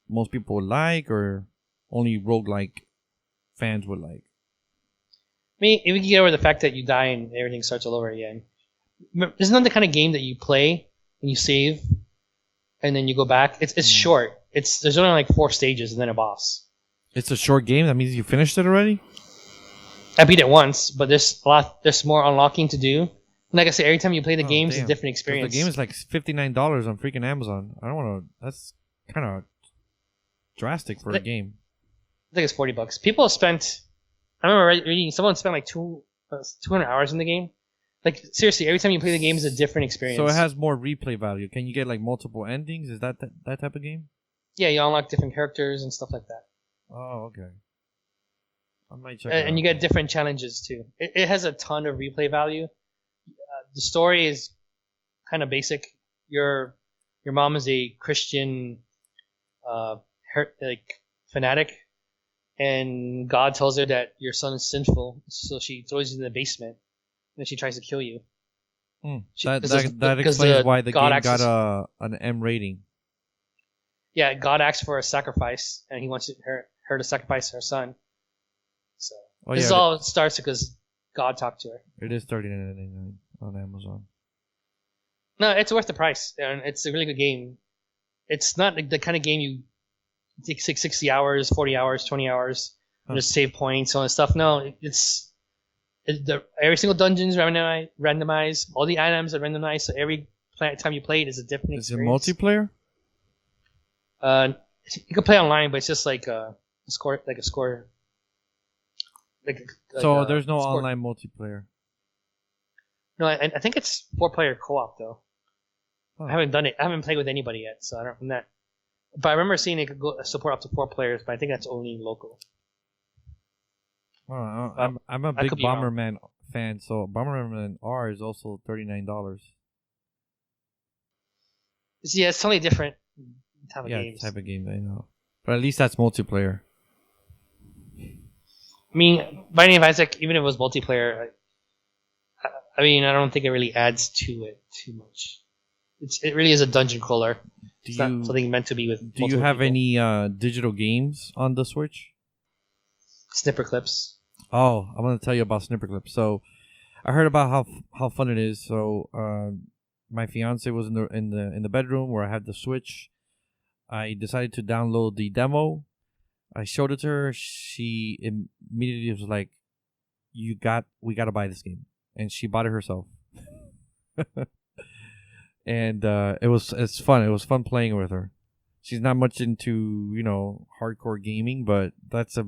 Speaker 1: most people would like, or only roguelike fans would like?
Speaker 2: I mean, if we can get over the fact that you die and everything starts all over again. Isn't that the kind of game that you play and you save and then you go back? It's short. There's only like 4 stages and then a boss.
Speaker 1: It's a short game. That means you finished it already.
Speaker 2: I beat it once, but there's more unlocking to do. And like I said, every time you play the game, it's a different experience.
Speaker 1: The game is like $59 on freaking Amazon. I don't want to. That's kind of drastic for a game.
Speaker 2: I think it's $40. People have spent. I remember reading someone spent like 200 hours in the game. Like seriously, every time you play the game is a different experience.
Speaker 1: So it has more replay value. Can you get like multiple endings? Is that type of game?
Speaker 2: Yeah, you unlock different characters and stuff like that.
Speaker 1: Oh, okay. I might check.
Speaker 2: And you get different challenges too. It has a ton of replay value. The story is kind of basic. Your mom is a Christian, fanatic, and God tells her that your son is sinful, so she throws you in the basement, and she tries to kill you.
Speaker 1: That explains why the game got an M rating.
Speaker 2: Yeah, God asks for a sacrifice, and He wants her to sacrifice her son. So this all starts because God talked to her.
Speaker 1: It is $39.99 on Amazon.
Speaker 2: No, it's worth the price, and it's a really good game. It's not the kind of game you take 60 hours, 40 hours, 20 hours, and just save points and all that stuff. No, every single dungeon is randomized. All the items are randomized, so every time you play it is a different experience.
Speaker 1: Is it multiplayer?
Speaker 2: You can play online, but it's just like a score.
Speaker 1: So there's no online multiplayer.
Speaker 2: No, I think it's 4-player co-op though. Oh. I haven't done it. I haven't played with anybody yet, so I'm not. But I remember seeing it could support up to 4 players, but I think that's only local.
Speaker 1: I'm a big Bomberman fan, so Bomberman R is also $39.
Speaker 2: Yeah, it's totally different type of games.
Speaker 1: Type of game, I know. But at least that's multiplayer.
Speaker 2: I mean, Binding of Isaac, even if it was multiplayer, I mean, I don't think it really adds to it too much. It really is a dungeon crawler. It's not something meant to be with.
Speaker 1: Do you have people. Any digital games on the Switch?
Speaker 2: Snipper clips.
Speaker 1: Oh, I'm gonna tell you about Snipper clips. So, I heard about how fun it is. So, my fiance was in the bedroom where I had the Switch. I decided to download the demo. I showed it to her. She immediately was like, we gotta buy this game," and she bought it herself. And it's fun. It was fun playing with her. She's not much into hardcore gaming, but that's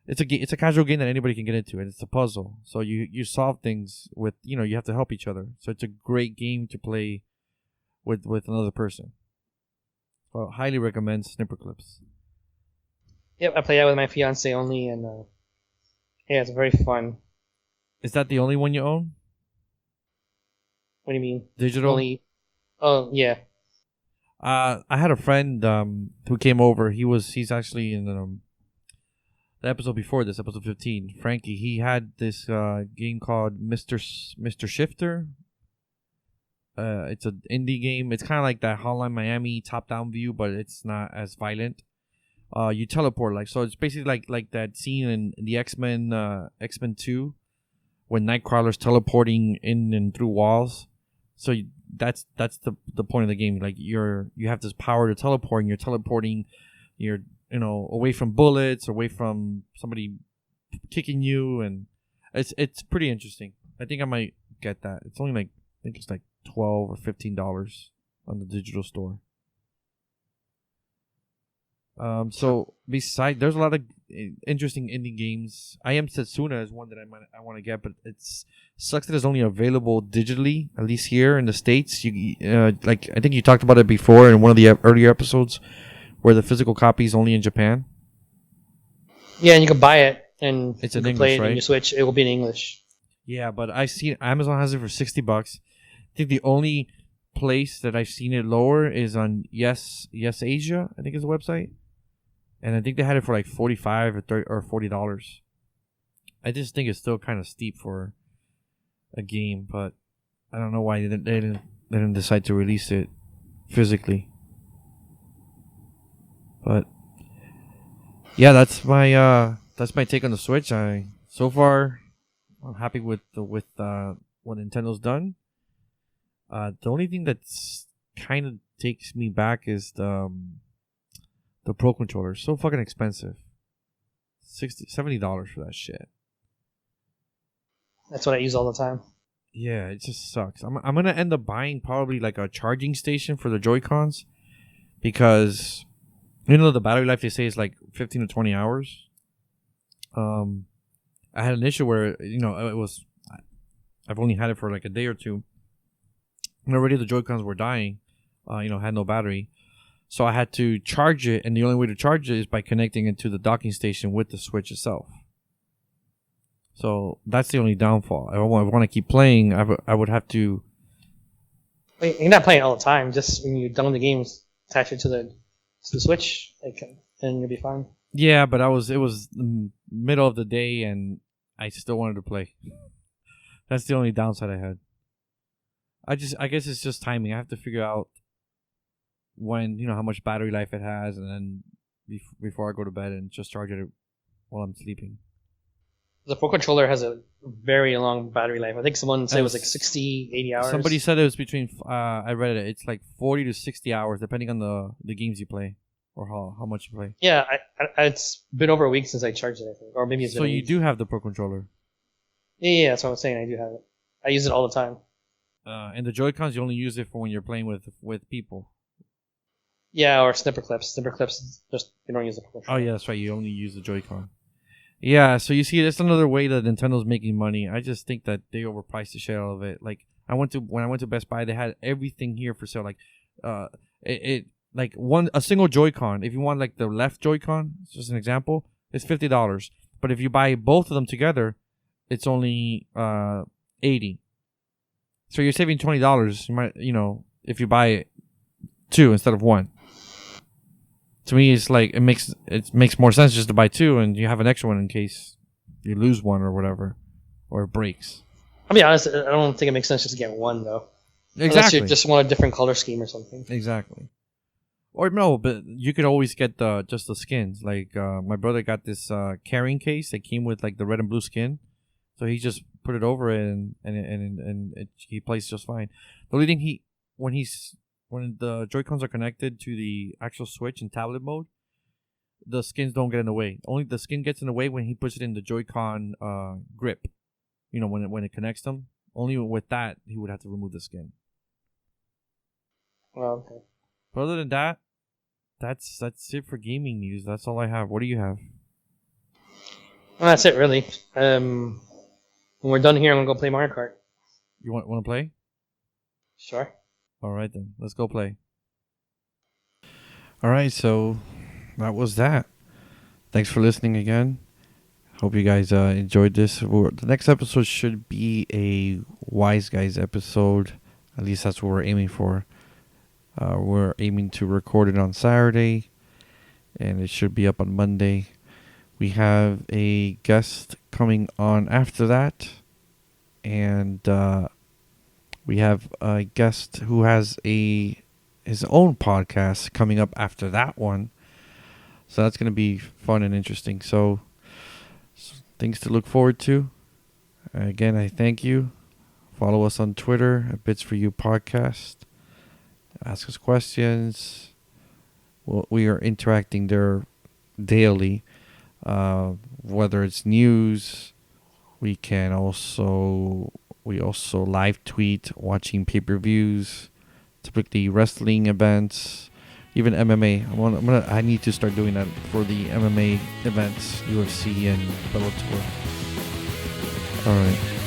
Speaker 1: it's a casual game that anybody can get into, and it's a puzzle. So you solve things with you have to help each other. So it's a great game to play with another person. So highly recommend Snipper Clips.
Speaker 2: Yep, I play that with my fiance only, and yeah, it's very fun.
Speaker 1: Is that the only one you own?
Speaker 2: What do you mean?
Speaker 1: Digital?
Speaker 2: Oh, yeah.
Speaker 1: I had a friend who came over. He's actually in the episode before this, episode 15. Frankie, he had this game called Mr. Shifter. It's an indie game. It's kind of like that Hotline Miami top-down view, but it's not as violent. You teleport, so it's basically like that scene in the X-Men 2 when Nightcrawler's teleporting in and through walls. So that's the point of the game. Like you have this power to teleport, and you're teleporting. You're away from bullets, away from somebody kicking you, and it's pretty interesting. I think I might get that. It's only I think it's like $12 or $15 on the digital store. So beside, there's a lot of interesting indie games. I Am Setsuna is one that I want to get, but it's sucks that it's only available digitally, at least here in the States. You like I think you talked about it before in one of the earlier episodes, where the physical copy is only in Japan.
Speaker 2: Yeah, and you can buy it and
Speaker 1: It's
Speaker 2: you
Speaker 1: in
Speaker 2: can
Speaker 1: English,
Speaker 2: play it
Speaker 1: right?
Speaker 2: in your Switch. It will be in English.
Speaker 1: Yeah, but I see Amazon has it for $60. I think the only place that I've seen it lower is on Yes Asia, I think is the website. And I think they had it for like $45 or $40. I just think it's still kind of steep for a game, but I don't know why they didn't decide to release it physically. But yeah, that's my take on the Switch. So far I'm happy with what Nintendo's done. The only thing that's kind of takes me back is the Pro Controller. So fucking expensive. $70 for that shit.
Speaker 2: That's what I use all the time.
Speaker 1: Yeah, it just sucks. I'm gonna end up buying probably like a charging station for the Joy-Cons because the battery life they say is like 15 to 20 hours. I had an issue where I've only had it for like a day or two, and already the Joy-Cons were dying. Had no battery, so I had to charge it, and the only way to charge it is by connecting it to the docking station with the Switch itself. So that's the only downfall. If I want to keep playing, I would have to.
Speaker 2: Wait, you're not playing it all the time. Just when you're done with the games, attach it to the Switch, and you'll be fine.
Speaker 1: Yeah, but it was the middle of the day, and I still wanted to play. That's the only downside I had. I guess it's just timing. I have to figure out when how much battery life it has, and then before I go to bed and just charge it while I'm sleeping.
Speaker 2: The Pro Controller has a very long battery life. I think someone said it was like 60, 80 hours.
Speaker 1: Somebody said it was between. I read it. It's like 40 to 60 hours, depending on the games you play or how much you play.
Speaker 2: Yeah, it's been over a week since I charged it, I think, or maybe it's been.
Speaker 1: So
Speaker 2: a
Speaker 1: you
Speaker 2: week.
Speaker 1: do have the Pro Controller.
Speaker 2: Yeah, that's what I'm saying. I do have it. I use it all the time.
Speaker 1: And the Joy-Cons, you only use it for when you're playing with people.
Speaker 2: Yeah, or snipper clips. Snipper clips, just you don't use the Pro Controller.
Speaker 1: Oh yeah, that's right. You only use the Joy-Con. Yeah, so you see, that's another way that Nintendo's making money. I just think that they overpriced the shit out of it. Like when I went to Best Buy, they had everything here for sale. Like, a single Joy-Con. If you want like the left Joy-Con, it's just an example, it's $50. But if you buy both of them together, it's only $80. So you're saving $20. You might, if you buy two instead of one. To me, it's like it makes more sense just to buy two, and you have an extra one in case you lose one or whatever, or it breaks.
Speaker 2: I'll be honest, I don't think it makes sense just to get one though.
Speaker 1: Exactly.
Speaker 2: Unless you just want a different color scheme or something.
Speaker 1: Exactly. Or no, but you could always get just the skins. Like my brother got this carrying case that came with like the red and blue skin, so he just put it over it and he plays just fine. The only thing when the Joy-Cons are connected to the actual Switch in tablet mode, the skins don't get in the way. Only the skin gets in the way when he puts it in the Joy-Con grip. When it connects them. Only with that he would have to remove the skin.
Speaker 2: Well, okay.
Speaker 1: But other than that, that's it for gaming news. That's all I have. What do you have?
Speaker 2: Well, that's it really. When we're done here, I'm gonna go play Mario Kart.
Speaker 1: You want to play?
Speaker 2: Sure.
Speaker 1: All right, then. Let's go play. All right, so that was that. Thanks for listening again. Hope you guys enjoyed this. The next episode should be a Wise Guys episode. At least that's what we're aiming for. We're aiming to record it on Saturday, and it should be up on Monday. We have a guest coming on after that, and we have a guest who has his own podcast coming up after that one. So that's going to be fun and interesting. So things to look forward to. Again, I thank you. Follow us on Twitter at Bits For You Podcast. Ask us questions. We are interacting there daily. Whether it's news, we also live tweet watching pay-per-views, typically wrestling events, even MMA. I need to start doing that for the MMA events, UFC and Bellator. All right.